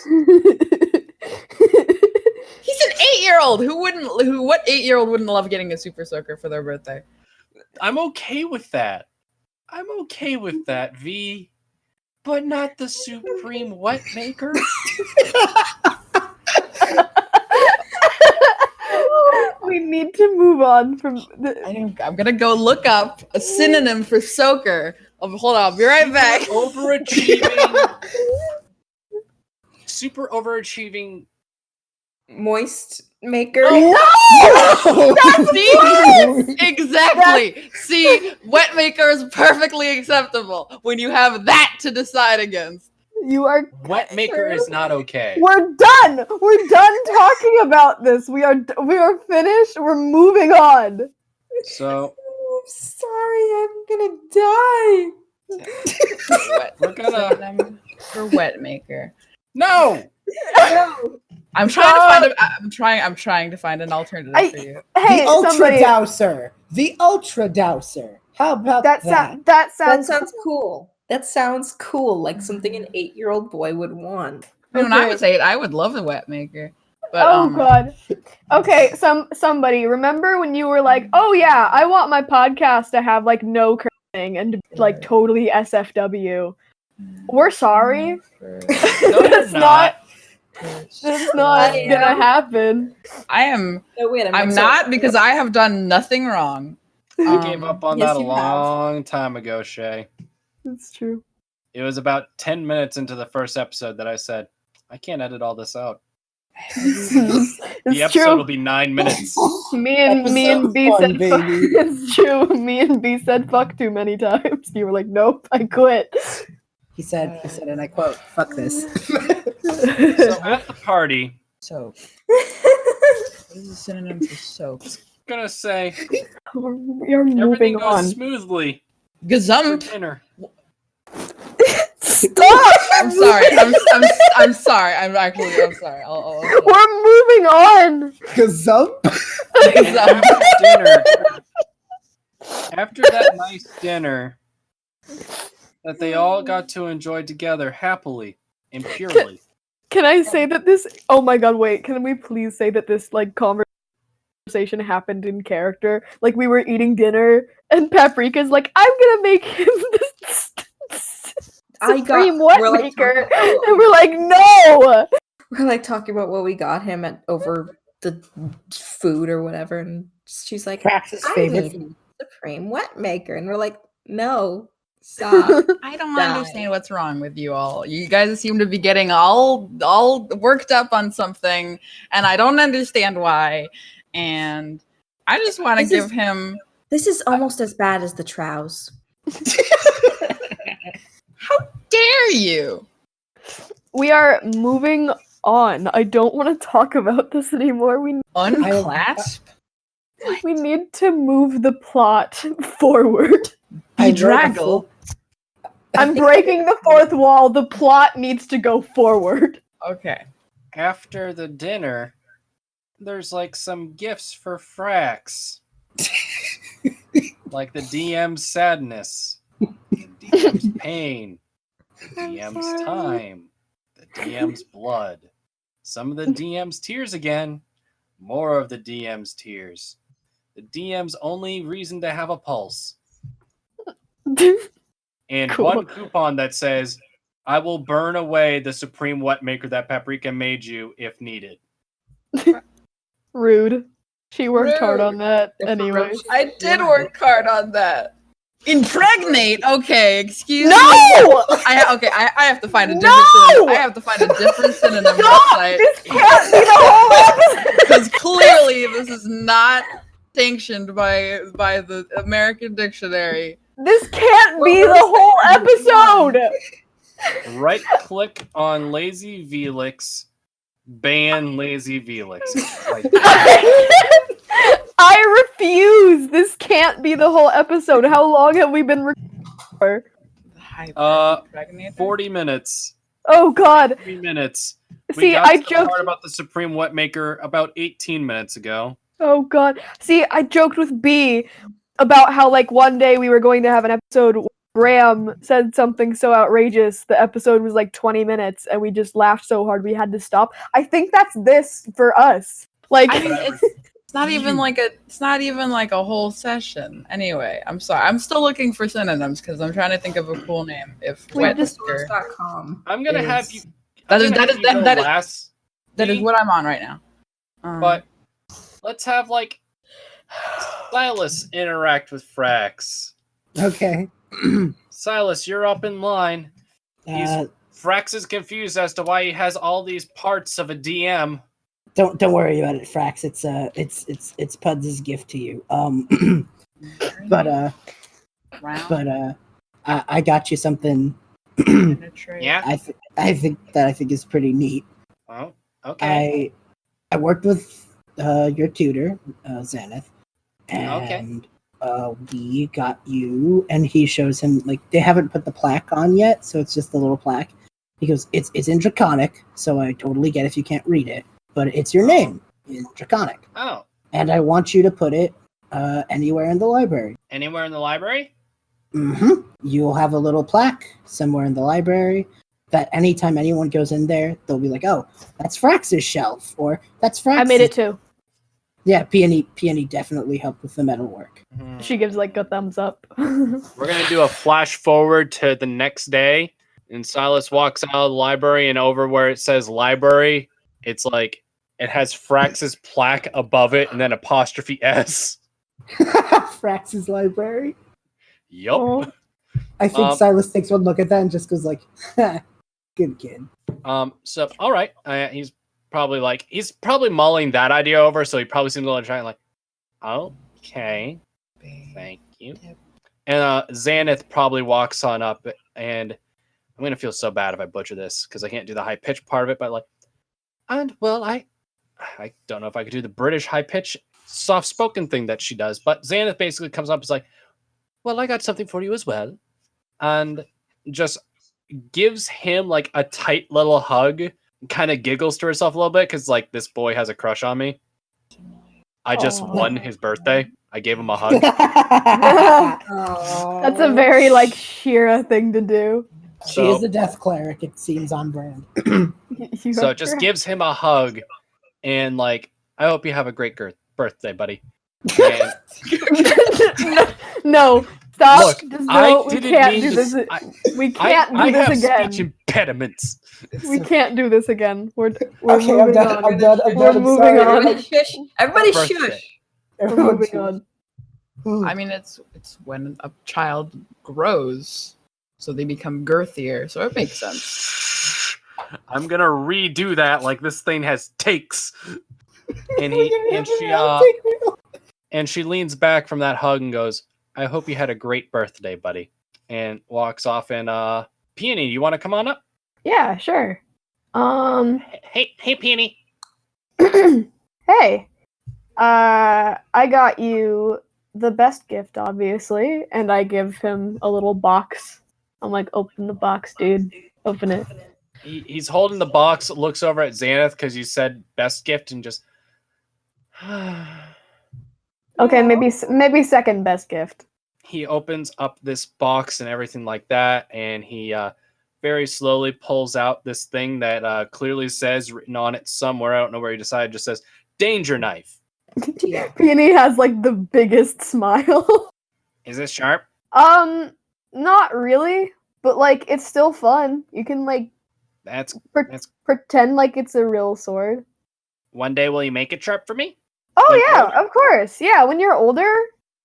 He's an 8-year-old. What 8-year-old wouldn't love getting a super soaker for their birthday? I'm okay with that. V. But not the Supreme Wet Maker. We need to move on from the. I'm gonna go look up a synonym for soaker. Hold on, I'll be right back. Super overachieving. Moist maker. No! See? Exactly. See, wet maker is perfectly acceptable when you have that to decide against. You are. Wet Maker is not okay. We're done. We're done talking about this. We are finished. We're moving on. So Oh, I'm sorry, I'm gonna die. we're gonna Synonym for wet maker. no. No. I'm trying to find an alternative for you. The Hey, Ultra somebody. Dowser. The Ultra Dowser How about That that? that That sounds sounds cool. That sounds cool, like something an 8-year-old boy would want. When I Okay. was 8, I would love the wet maker. But Oh god. Okay, somebody remember when you were like, "Oh yeah, I want my podcast to have like no cursing and like totally SFW." We're sorry. That's not that's not I gonna am. happen. I am. No, wait, I'm not because I have done nothing wrong. I gave up on yes, that a you have. long time ago, Shay. It's true. It was about 10 minutes into the first episode that I said, I can't edit all this out. It's The episode will true. be 9 minutes. Me and Episode B one, said fuck. baby. It's true. Me and B said fuck too many times. You were like, "Nope, I quit." He said, and I quote, "Fuck this." So at the party, Soap. What is a synonym for soap? gonna say We are moving everything goes on. smoothly for Gazump. dinner. Stop! I'm sorry. I'm sorry. I'm sorry. I'll We're moving on. Gazump. Gazump. Dinner. After that nice dinner that they all got to enjoy together happily and purely. Can I say that this? Oh my god! Wait. Can we please say that this like conversation happened in character? Like we were eating dinner, and Paprika's like, "I'm gonna make him this supreme wet we're, like, maker," talking about- and we're like, "No." We're like talking about what we got him at over the food or whatever, and she's like, Frax's "I favorite. need supreme wet maker," and we're like, "No, stop." I don't Die. understand what's wrong with you all. You guys seem to be getting all worked up on something, and I don't understand why. And I just want to This give is- him. This is almost as bad as the trows. How dare you? We are moving on. I don't want to talk about this anymore. Unclasp? We need to move the plot forward. I Bedraggle? I'm breaking the fourth wall. The plot needs to go forward. Okay. After the dinner, there's like some gifts for Frax. Like the DM's sadness, the DM's pain, the DM's time, the DM's blood, some of the DM's tears again, more of the DM's tears, the DM's only reason to have a pulse, and Cool. one coupon that says, I will burn away the supreme wet maker that Paprika made you if needed. Rude. She worked hard Rude. on that The anyway. ferocious I did one. work hard on that. Impregnate? Okay, excuse me. No! I have to find a different No! I have to find a different synonym Stop! website. This can't be the whole episode! Because clearly this is not sanctioned by the American Dictionary. This can't be the whole episode! Right click on Lazy Velix, ban Lazy Velix. Like, I refuse! This can't be the whole episode. How long have we been recording for? 40 minutes. Oh god. 3 minutes. We See, got I to the joked. part about the Supreme Wet Maker about 18 minutes ago. Oh god. See, I joked with B about how like one day we were going to have an episode where Graham said something so outrageous the episode was like 20 minutes and we just laughed so hard we had to stop. I think that's this for us. Like I mean, it's not even like a whole session. Anyway, I'm sorry. I'm still looking for synonyms because I'm trying to think of a cool name. If wet maker. Readthesource.com. I'm gonna have you. That I'm is gonna that have is you go that is last, that is D, what I'm on right now. But let's have like Silus interact with Frax. Okay. Silas, you're up in line. Frax is confused as to why he has all these parts of a DM. Don't worry about it, Frax. It's Puds' gift to you. But I got you something. Yeah. I think is pretty neat. Oh, okay. I worked with your tutor, Xanath, and we got you. And he shows him like they haven't put the plaque on yet, so it's just the little plaque. He goes, it's in Draconic, so I totally get if you can't read it, but it's your name in Draconic. Oh. And I want you to put it Anywhere in the library. Anywhere in the library? Mm-hmm. You'll have a little plaque somewhere in the library that anytime anyone goes in there, they'll be like, "Oh, that's Frax's shelf," or "That's Frax's." I made it too. Yeah, Peony definitely helped with the metalwork. She gives like a thumbs up. We're gonna do a flash forward to the next day, and Silus walks out of the library, and over where it says library, it's like it has Frax's plaque above it, and then apostrophe S. Frax's library. Yup. Oh. I think Silus takes one look at that and just goes like, "Good kid." So all right, he's probably mulling that idea over, so he probably seems a little trying like, okay, thank you. And Xanath probably walks on up, and I'm gonna feel so bad if I butcher this because I can't do the high pitch part of it, but like, and well, I don't know if I could do the British high pitch soft spoken thing that she does, but Xanath basically comes up and is like, well, I got something for you as well, and just gives him like a tight little hug, kind of giggles to herself a little bit because like this boy has a crush on me. I just won his birthday. I gave him a hug. That's a very like Shira thing to do. She is a death cleric. It seems on brand. So it just gives him a hug, and like, I hope you have a great birthday, buddy. And No, stop. look, Just I no, we didn't can't mean do to this. We can't I do have this again. speech impediments. We can't do this again. We're Okay, I'm moving done. on. I'm done. I'm We're done. I'm moving sorry. on. Everybody shush. Everybody Birthday. shush. We're Everyone moving choose. on. I mean, it's when a child grows, so they become girthier. So it makes sense. I'm gonna redo that like this thing has takes. And she leans back from that hug and goes, I hope you had a great birthday, buddy. And walks off. And Peony, you want to come on up? Yeah, sure. Hey, Peony. Hey. I got you the best gift, obviously, and I give him a little box. I'm like, open the box, dude. Open it. He's holding the box, looks over at Xanath because you said best gift, and just Okay, maybe second best gift. he opens up this box and everything like that, and he very slowly pulls out this thing that clearly says written on it somewhere. I don't know where he decided. Just says danger knife. Peony has like the biggest smile. Is this sharp? Not really, but like it's still fun. You can like That's pretend like it's a real sword. one day. Will you make it sharp for me? Oh Like yeah, older? of course. Yeah, when you're older,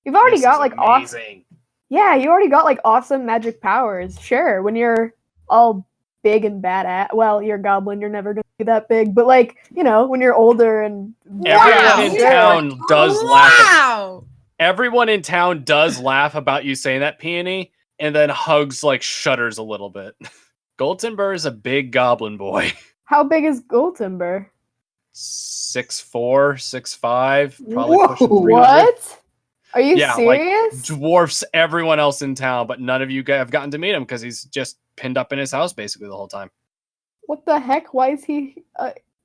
you've already This got is like awesome. amazing. Yeah, you already got like awesome magic powers. Sure, when you're all big and badass. Well, you're a goblin. You're never gonna be that big. But like, you know, when you're older and Everyone in sure. town does laugh. Wow! Everyone in town does laugh about you saying that, Peony, and then Hugs like shudders a little bit. Goldtimber is a big goblin boy. How big is Goldtimber? 6'4", 6'5", probably Whoa, pushing 300. What? Are you Yeah, like, serious? Dwarfs everyone else in town, but none of you have gotten to meet him because he's just pinned up in his house basically the whole time. What the heck? Why is he?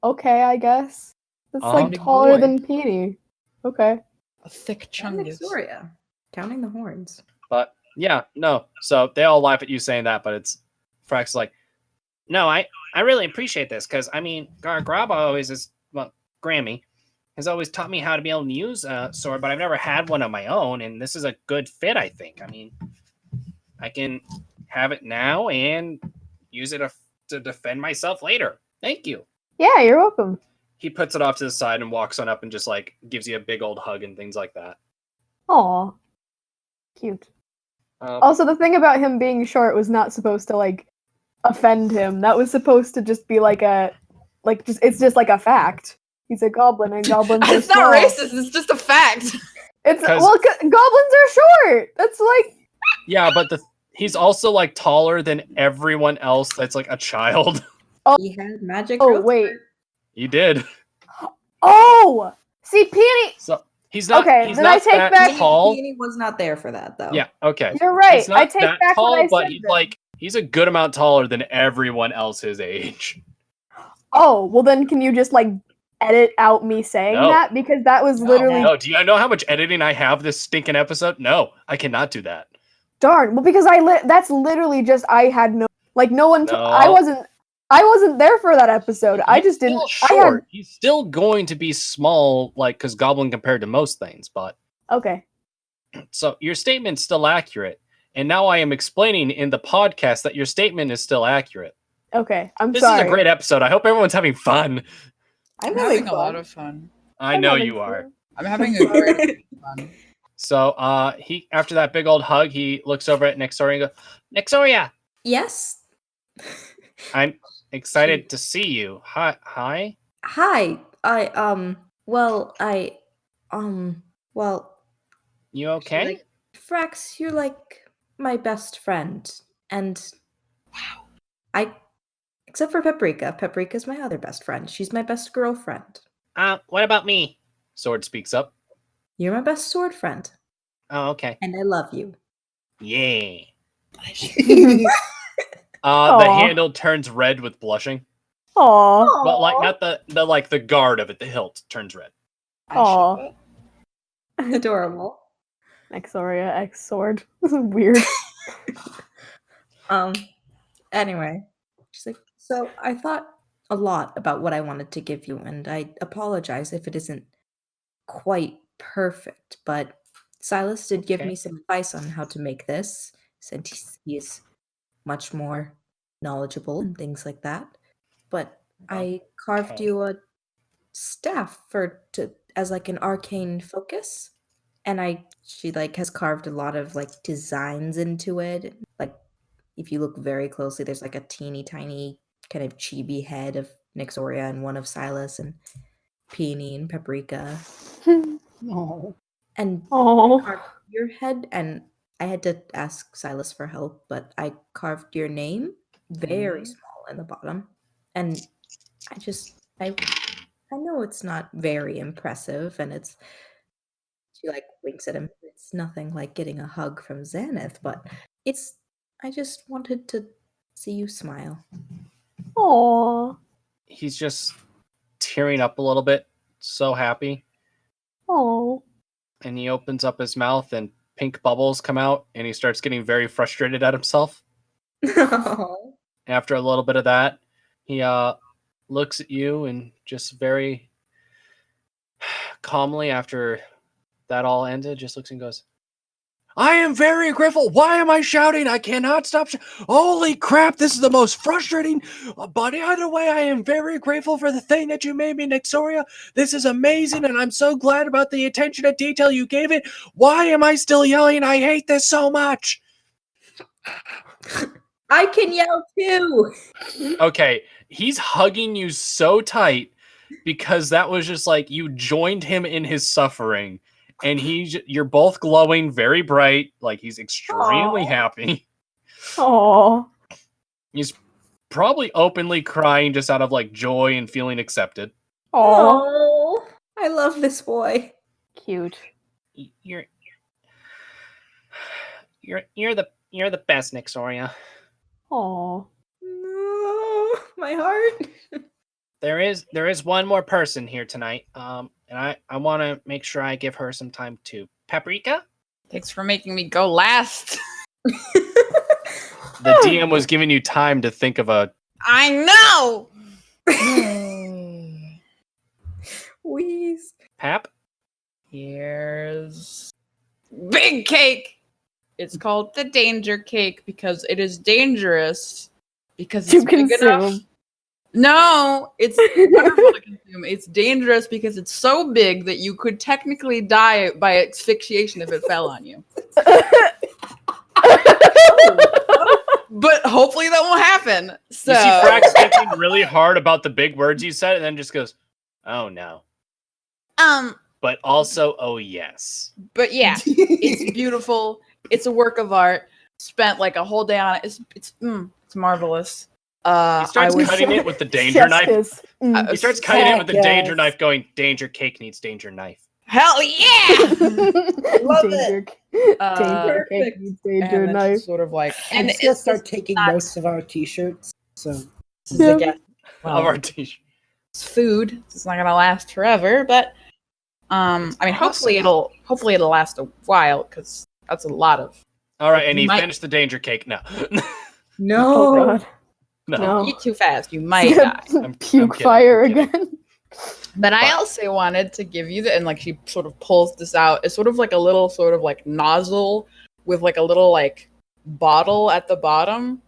Okay, I guess that's like Big taller boy. than Peony. Okay. A thick chungus. Nexoria. Counting the horns. But yeah, no. So they all laugh at you saying that, but it's Frax like, no, I really appreciate this because I mean, Graba always is, well, Grammy has always taught me how to be able to use a sword, but I've never had one of my own, and this is a good fit, I think. I mean, I can have it now and use it to defend myself later. Thank you. Yeah, you're welcome. He puts it off to the side and walks on up and just like gives you a big old hug and things like that. Aw. Cute. Also, the thing about him being short was not supposed to like offend him. That was supposed to just be like it's just like a fact. He's a goblin and goblins are It's not small. racist. It's just a fact. It's 'Cause- well, goblins are short. That's like Yeah, but he's also like taller than everyone else that's like a child. He had magic. oh growth wait. spurt. He did. Oh, see, Peony. So he's not. Okay, he's then not I take that back- tall. Peony was not there for that though. Yeah. Okay. You're right. He's not I take that back tall, what I but said. he's then. like he's a good amount taller than everyone else his age. Oh, well then, can you just like edit out me saying No. that because that was literally No, do you know how much editing I have this stinking episode? No, I cannot do that. darn. Well, because that's literally just I had no one. No. I wasn't there for that episode. I just didn't. Short. He's still going to be small, like because Goblin compared to most things, but Okay. So your statement's still accurate, and now I am explaining in the podcast that your statement is still accurate. Okay, I'm This sorry. is a great episode. I hope everyone's having fun. I'm having a lot of fun. I know you are. I'm having a great fun. So he after that big old hug, he looks over at Nexoria and goes, Nexoria, Yes. I'm excited to see you. Hi. Hi. Well, well, You okay? like, Frax, you're like my best friend. And except for Paprika. Paprika's my other best friend. She's my best girlfriend. What about me? Sword speaks up. You're my best sword friend. Oh, okay. And I love you. Yeah. Aw. The handle turns red with blushing. Aw. But like not the like the guard of it, the hilt turns red. Aw. Adorable. Nexoria X sword. This is weird. Anyway. She's like, so I thought a lot about what I wanted to give you, and I apologize if it isn't quite perfect, but Silus did give me some advice on how to make this, since he is much more knowledgeable and things like that. But I carved you a staff as like an arcane focus, and she like has carved a lot of like designs into it. Like if you look very closely, there's like a teeny tiny kind of chibi head of Nexoria and one of Silus and Peony and Paprika. No. And Oh. carved your head, and I had to ask Silus for help, but I carved your name very small in the bottom. And I know it's not very impressive, and she like winks at him. It's nothing like getting a hug from Xanath, but I just wanted to see you smile. Aw. He's just tearing up a little bit, so happy. Aw. And he opens up his mouth and pink bubbles come out and he starts getting very frustrated at himself. After a little bit of that, he looks at you and just very calmly after that all ended, just looks and goes, I am very grateful. Why am I shouting? I cannot stop. Holy crap, this is the most frustrating. But either way, I am very grateful for the thing that you made me, Nexoria. This is amazing, and I'm so glad about the attention to detail you gave it. Why am I still yelling? I hate this so much. I can yell too. Okay, he's hugging you so tight because that was just like you joined him in his suffering. And you're both glowing, very bright, like he's extremely happy. Aw. He's probably openly crying just out of like joy and feeling accepted. Aw. Oh, I love this boy. Cute. You're the best, Nexoria. Aw. No, my heart. There is one more person here tonight. And I want to make sure I give her some time too. Paprika? Thanks for making me go last. The DM was giving you time to think of a... I know! Wheeze. Pap? Here's big cake. It's called the danger cake because it is dangerous because To it's big enough. consume. No, it's wonderful to consume. It's dangerous because it's so big that you could technically die by asphyxiation if it fell on you. But hopefully that won't happen. So You see Frax thinking really hard about the big words you said and then just goes, oh no. But also, oh yes. But yeah, it's beautiful. It's a work of art. Spent like a whole day on it. It's marvelous. He starts cutting it with the danger knife. He starts cutting it with the danger knife, going, danger cake needs danger knife. Hell yeah! Love danger, danger cake needs danger and knife. it's sort of like, And and it's gonna it's start taking not- most of our t-shirts. So this is again, Of our t-shirt. food. It's not gonna last forever, but I mean, hopefully it'll last a while because that's a lot of. All right, and You he might- finished the danger cake. No, No. Oh god. no. No. Eat too fast, you might die. I'm Puke kidding, fire I'm kidding. again. But I But- also wanted to give you and like she sort of pulls this out. It's sort of like a little sort of like nozzle with like a little like bottle at the bottom.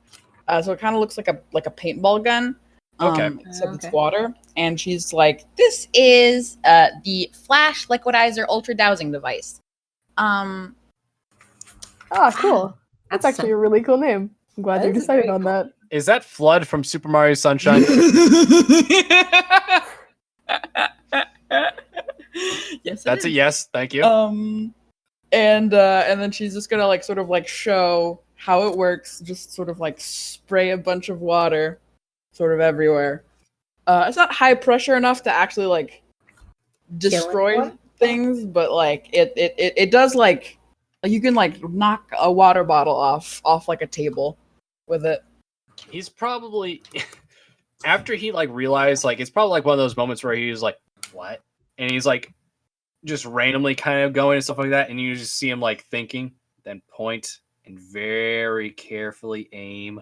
So it kind of looks like a paintball gun. Okay. Except Okay. it's water. And she's like, "This is the Flash Liquidizer Ultra Dowsing Device." Ah, cool. That's That's actually a really cool name. I'm glad That you is decided very on that. Is that Flood from Super Mario Sunshine? Yes, That's a yes. Thank you. And then she's just gonna like sort of like show how it works. Just sort of like spray a bunch of water, sort of everywhere. It's not high pressure enough to actually like destroy anyone? things, but like it does like you can like knock a water bottle off like a table with it. He's probably after he like realized like it's probably like one of those moments where he was like, "What?" and he's like just randomly kind of going and stuff like that, and you just see him like thinking, then point and very carefully aim,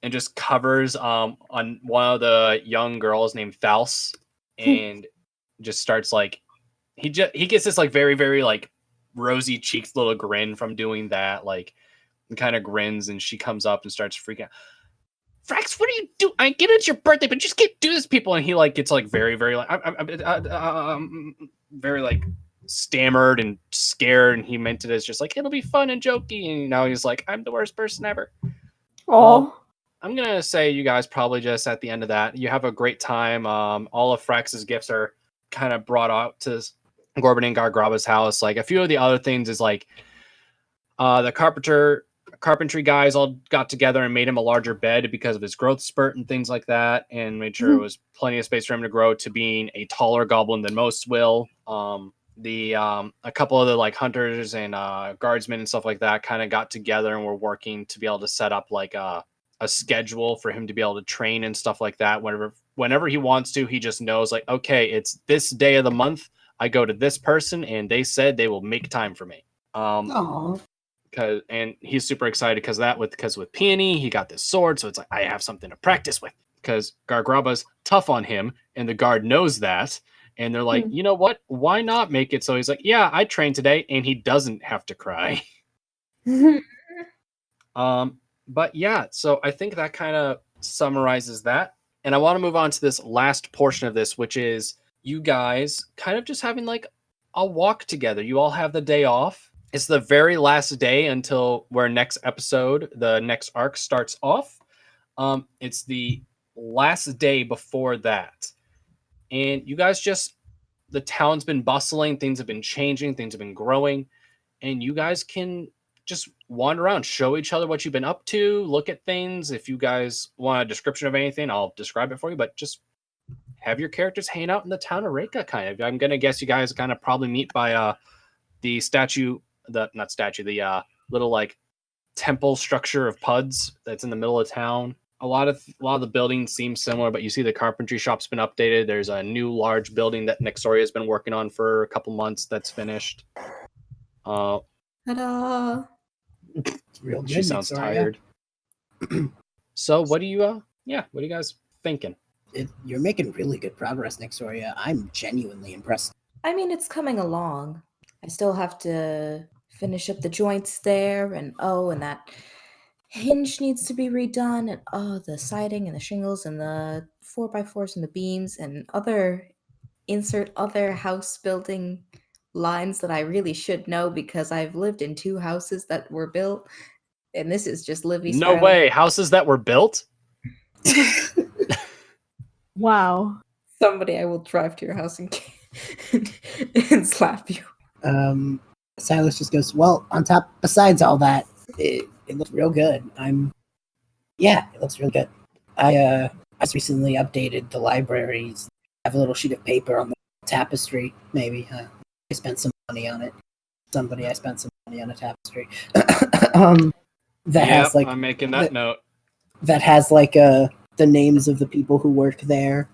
and just covers on one of the young girls named Faust, and just starts like he gets this like very very like rosy cheeked little grin from doing that, like, and kind of grins, and she comes up and starts freaking out. Frax, what do you do? I get it's your birthday, but just can't do this, people. And he like gets like very, very like very like stammered and scared, and he meant it as just like it'll be fun and jokey. And now he's like, I'm the worst person ever. Oh, I'm gonna say you guys probably just at the end of that, you have a great time. All of Frax's gifts are kind of brought out to Gorbin and Gargraba's house. Like a few of the other things is like the carpentry guys all got together and made him a larger bed because of his growth spurt and things like that, and made sure there was plenty of space for him to grow to being a taller goblin than most will. A couple of the like hunters and guardsmen and stuff like that kind of got together and were working to be able to set up like a schedule for him to be able to train and stuff like that. Whenever he wants to, he just knows like, okay, it's this day of the month. I go to this person and they said they will make time for me. Oh, And he's super excited because with Peony, he got this sword, so it's like I have something to practice with. Because Gargraba's tough on him, and the guard knows that, and they're like, you know what? Why not make it so he's like, yeah, I trained today, and he doesn't have to cry. But yeah, so I think that kind of summarizes that, and I want to move on to this last portion of this, which is you guys kind of just having like a walk together. You all have the day off. It's the very last day until where next episode, the next arc starts off. It's the last day before that. And you guys the town's been bustling, things have been changing, things have been growing, and you guys can just wander around, show each other what you've been up to, look at things. If you guys want a description of anything, I'll describe it for you, but just have your characters hang out in the town of Reka, kind of. I'm going to guess you guys kind of probably meet by the little like temple structure of puds that's in the middle of town. A lot of the buildings seem similar, but you see the carpentry shop's been updated. There's a new large building that Nexoria has been working on for a couple months that's finished. Ta-da! it's real good. She sounds Nexoria. tired. So what are you guys thinking? You're making really good progress, Nexoria. I'm genuinely impressed. I mean, it's coming along. I still have to finish up the joints there, and that hinge needs to be redone, and the siding and the shingles and the 4x4s and the beams and other house building lines that I really should know because I've lived in 2 houses that were built, and this is just Livy. No way. Houses that were built? wow. Somebody I will drive to your house and slap you. Silus just goes, well, besides all that, it looks real good. It looks real good. I just recently updated the libraries. I have a little sheet of paper on the tapestry, maybe. I spent some money on it. I spent some money on a tapestry. Has like I'm making that note. that has like the names of the people who work there.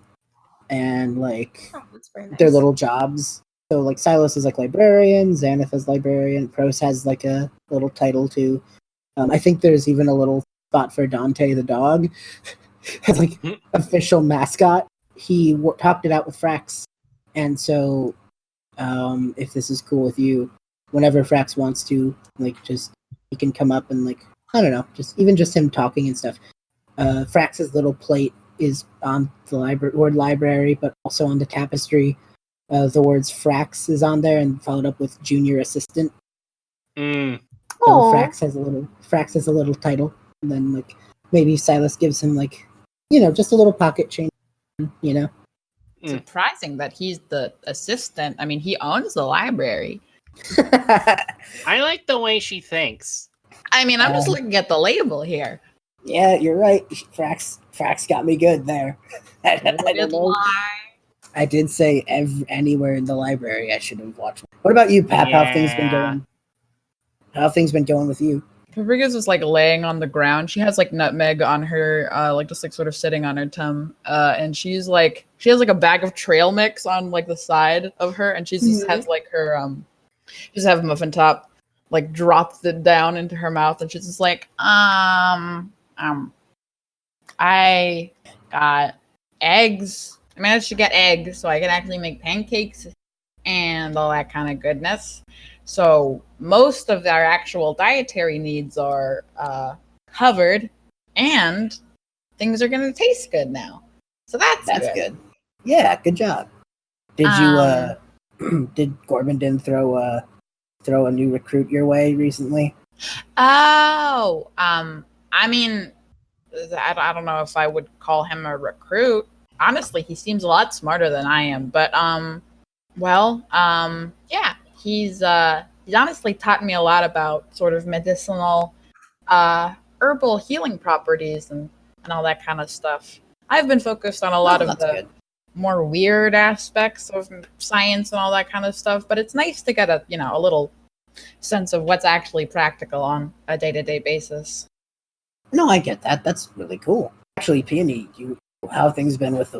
and like Oh, that's very nice. their little jobs. So like Silus is like librarian, Xanath is librarian, Pros has like a little title too. I think there's even a little spot for Dante the dog as like official mascot. He topped it out with Frax, and so if this is cool with you, whenever Frax wants to, like, just he can come up and like I don't know, just him talking and stuff. Frax's little plate is on the word library, but also on the tapestry. The words Frax is on there and followed up with junior assistant. Mm. So Aw. Frax has a little title, and then like maybe Silus gives him like, you know, just a little pocket change, you know. Surprising that he's the assistant. I mean, he owns the library. I like the way she thinks. I mean, I'm just looking at the label here. Yeah, you're right. Frax got me good there. I don't know. I did say anywhere in the library I should have watched. What about you, Pap? How have things been going? How have things been going with you? Paprika's just like laying on the ground. She has like nutmeg on her, like just like sort of sitting on her tum. And she has like a bag of trail mix on like the side of her, and she just has like her just have a muffin top like dropped it down into her mouth, and she's just like, I got eggs. I managed to get eggs so I can actually make pancakes and all that kind of goodness. So most of our actual dietary needs are covered, and things are going to taste good now. So that's good. Yeah, good job. Did you did Corbin throw a new recruit your way recently? Oh, I mean, I don't know if I would call him a recruit. Honestly, he seems a lot smarter than I am. But yeah, he's honestly taught me a lot about sort of medicinal, herbal healing properties and all that kind of stuff. I've been focused on a lot of the more weird aspects of science and all that kind of stuff. But it's nice to get a little sense of what's actually practical on a day-to-day basis. No, I get that. That's really cool. Actually, Peony, how have things been with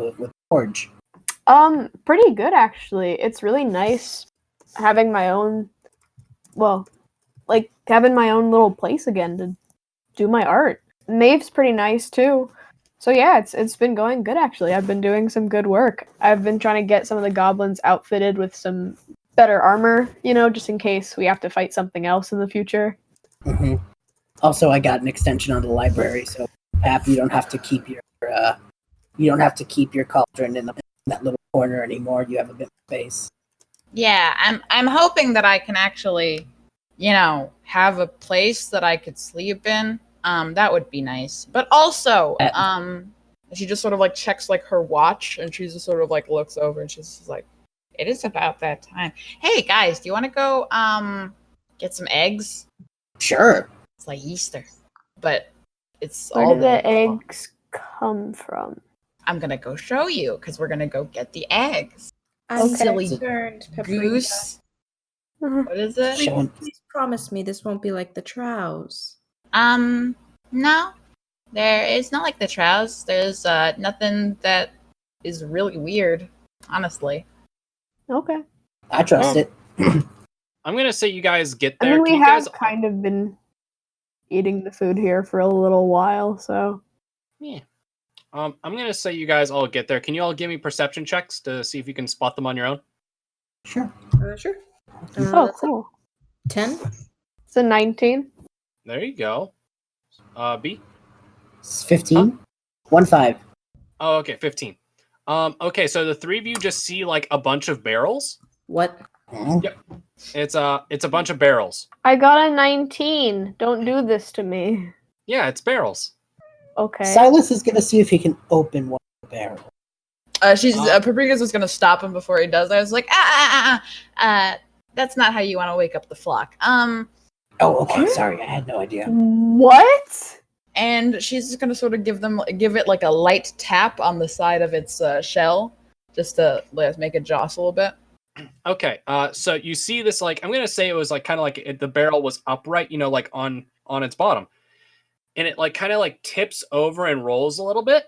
Forge? Pretty good actually. It's really nice having my own, having my own little place again to do my art. Maeve's pretty nice too. So yeah, it's been going good actually. I've been doing some good work. I've been trying to get some of the goblins outfitted with some better armor, just in case we have to fight something else in the future. Mm-hmm. Also, I got an extension on the library, so Pap, you don't have to keep your cauldron in that little corner anymore. You have a bit of space. Yeah, I'm hoping that I can actually, have a place that I could sleep in. That would be nice. But also, she just sort of like checks like her watch, and she just sort of like looks over, and she's just like, "It is about that time. Hey guys, do you want to go get some eggs?" Sure. It's like Easter, but it's Where all do the eggs come from? I'm gonna go show you because we're gonna go get the eggs. I'm Silly concerned, Paprika. goose. What is it? Please promise me this won't be like the Trows. No. It's not like the Trows. There's nothing that is really weird, honestly. Okay. I trust it. I'm gonna say you guys get there. I mean, we Can you have guys... kind of been eating the food here for a little while, so. Yeah. I'm gonna say you guys all get there. Can you all give me perception checks to see if you can spot them on your own? Sure. Sure. Oh, cool. 10? It's a 19. There you go. B? It's 15. 1-5. Oh, okay, 15. Okay, so the three of you just see like a bunch of barrels. What? Yep. It's a bunch of barrels. I got a 19. Don't do this to me. Yeah, it's barrels. Okay. Silus is gonna see if he can open one of the barrels. Paprika's just gonna stop him before he does that. It's like, that's not how you want to wake up the flock. Oh, okay. Sorry, I had no idea. What? And she's just gonna sort of give it like a light tap on the side of its shell, just to make it jostle a bit. Okay. So you see this, like, I'm gonna say it was like kind of like the barrel was upright, like on its bottom, and it like kind of like tips over and rolls a little bit,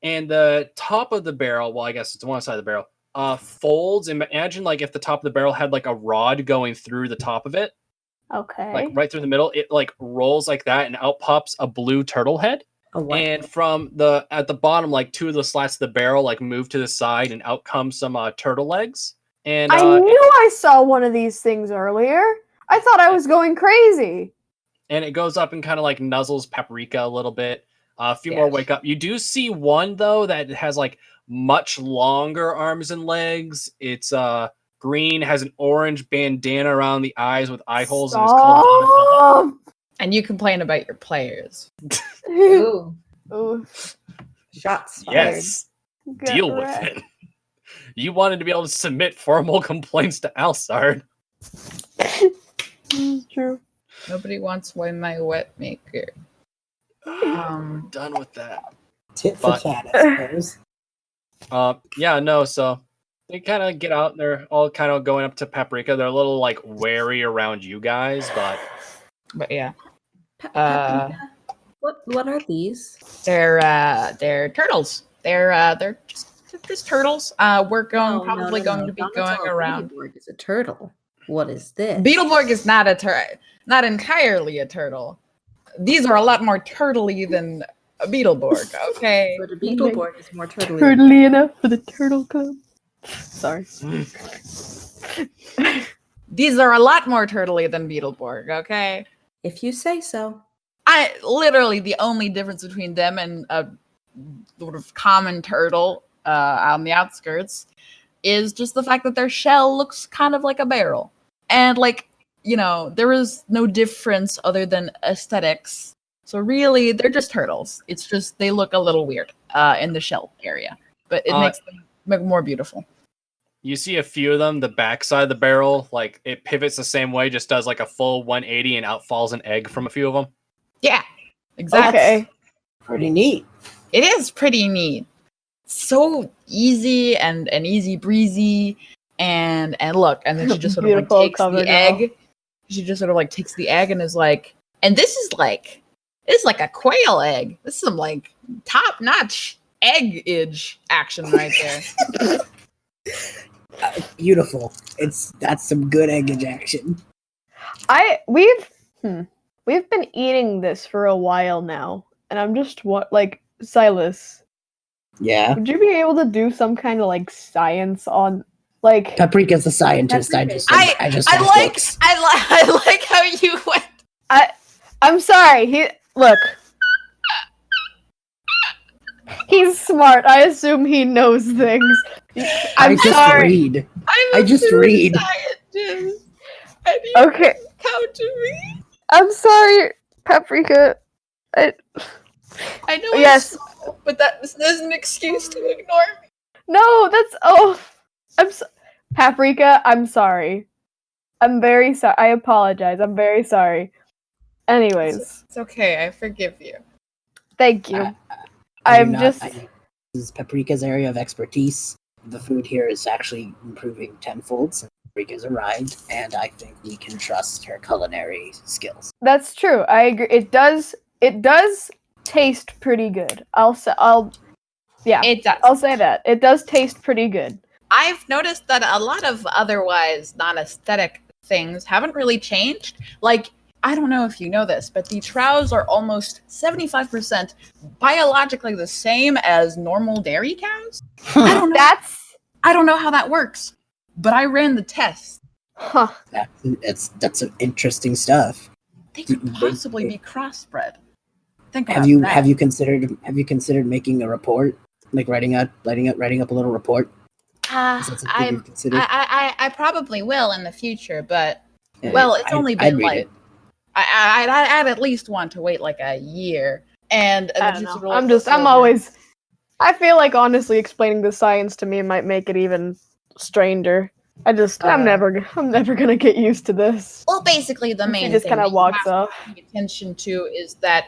and the top of the barrel, well, I guess it's one side of the barrel, folds. Imagine like if the top of the barrel had like a rod going through the top of it, Okay. like right through the middle. It like rolls like that, and out pops a blue turtle head. Oh, what? And from at the bottom, like two of the slats of the barrel, like move to the side, and out come some turtle legs. And I knew I saw one of these things earlier. I thought I was going crazy. And it goes up and kind of like nuzzles Paprika a little bit. A few more Yes. wake up. You do see one though that has like much longer arms and legs. It's green, has an orange bandana around the eyes with eye holes, and is called Stop! And you complain about your players. Ooh, Ooh, shots fired. Yes, get deal with wrecked. it. You wanted to be able to submit formal complaints to Alsard. It's true. Nobody wants one my wet maker. Done with that. Tit for But- tat, I suppose. Yeah, no, so they kind of get out and they're all kind of going up to Paprika. They're a little like wary around you guys, but But yeah, Paprika. What are these? they're turtles. They're just turtles. We're probably going to be going around. Beetleborg is a turtle. What is this? Beetleborg is not not entirely a turtle. These are a lot more turtly than a Beetleborg. Okay. But a Beetleborg is more turtly. Turtly enough for the turtle club. Sorry. These are a lot more turtly than Beetleborg. Okay. If you say so. I literally the only difference between them and a sort of common turtle on the outskirts is just the fact that their shell looks kind of like a barrel. And like, there is no difference other than aesthetics. So really, they're just turtles. It's just they look a little weird in the shell area, but it makes them more beautiful. you see a few of them. The backside of the barrel, like it pivots the same way, just does like a full 180, and out falls an egg from a few of them. Yeah, exactly. Okay. Pretty neat. It is pretty neat. So easy and easy breezy, and look, and then she just sort of like Beautiful takes cover the now. egg. She just sort of like takes the egg and is like, and this is like a quail egg. This is some like top notch egg-age action right there. Beautiful. That's some good eggage action. We've been eating this for a while now, and I'm just Silus. Yeah. Would you be able to do some kind of like science on like? Paprika's a scientist. Paprika. I just I have like books. I like how you went. I'm sorry. Look. He's smart. I assume he knows things. I'm I just sorry. read. I'm I just read. scientist. And you Okay. come to me. I'm sorry, Paprika. I know Yes. but that is an excuse to ignore me. No, Paprika, I'm sorry. I'm very sorry. I apologize. I'm very sorry. Anyways, It's okay, I forgive you. thank you. This is Paprika's area of expertise. The food here is actually improving tenfold since Paprika's arrived, and I think we can trust her culinary skills. That's true. I agree. It does taste pretty good. Yeah. It does. I'll say that. It does taste pretty good. I've noticed that a lot of otherwise non-aesthetic things haven't really changed. Like, I don't know if you know this, but the trows are almost 75% biologically the same as normal dairy cows. I don't know. I don't know how that works, but I ran the test. Huh. That's some interesting stuff. They could possibly be crossbred. Think about Have that. you considered making a report, like writing up a little report? Is that something you've considered? I probably will in the future, but Yeah, well, it's only been I'd read like it. I'd at least want to wait like a year. And I then don't just know. sort of I'm always. I feel like honestly explaining the science to me might make it even stranger. I'm never gonna get used to this. Well, basically, the She main just thing kind that of you walks have to off. pay attention to is that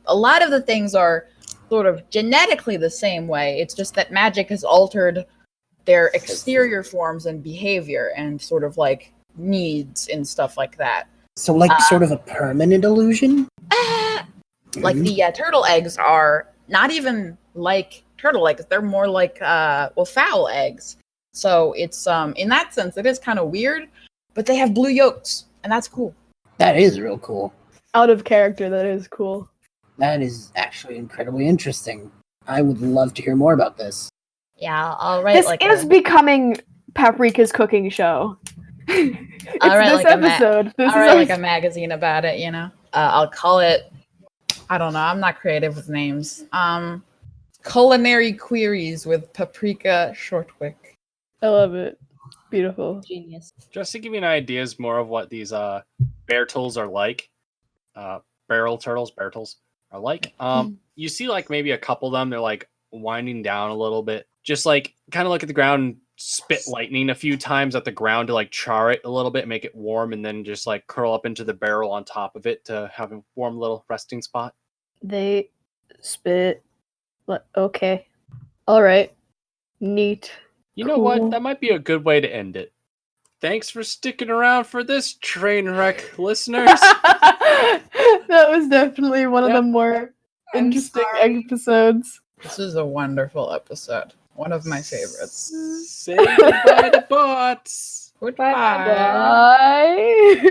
a lot of the things are sort of genetically the same way. It's just that magic has altered their exterior forms and behavior and sort of like needs and stuff like that. So, sort of a permanent illusion. Like the turtle eggs are not even like turtle eggs. They're more like fowl eggs. So it's in that sense it is kind of weird, but they have blue yolks, and that's cool. That is real cool. Out of character, that is cool. That is actually incredibly interesting. I would love to hear more about this. Yeah, I'll write This is becoming Paprika's cooking show. It's I'll write this episode. I'll write like a magazine about it, you know. I'll call it, I don't know, I'm not creative with names. Culinary Queries with Paprika Shortwick. I love it. Beautiful. Genius. Just to give you an idea more of what these bear turtles are like, barrel turtles are like. You see like maybe a couple of them, they're like winding down a little bit. Just like kind of look at the ground and spit lightning a few times at the ground to like char it a little bit, make it warm, and then just like curl up into the barrel on top of it to have a warm little resting spot. They spit. Okay. All right. Neat. You know Cool. what? That might be a good way to end it. Thanks for sticking around for this train wreck, listeners. That was definitely one of the more interesting episodes. This is a wonderful episode. One of my favorites. Say goodbye to bots. Goodbye. Bye.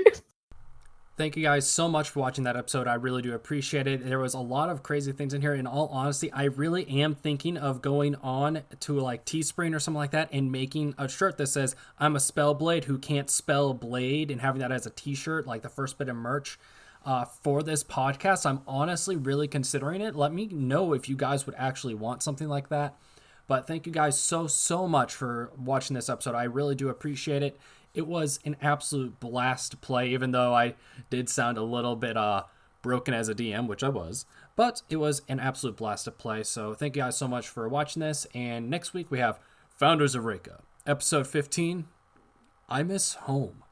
Thank you guys so much for watching that episode. I really do appreciate it. There was a lot of crazy things in here. In all honesty, I really am thinking of going on to like Teespring or something like that and making a shirt that says, I'm a spellblade who can't spell blade, and having that as a t-shirt, like the first bit of merch for this podcast. I'm honestly really considering it. Let me know if you guys would actually want something like that. But thank you guys so much for watching this episode. I really do appreciate it. It was an absolute blast to play, even though I did sound a little bit broken as a DM, which I was. But it was an absolute blast to play. So thank you guys so much for watching this. And next week we have Founders of Reka, episode 15, I Miss Home.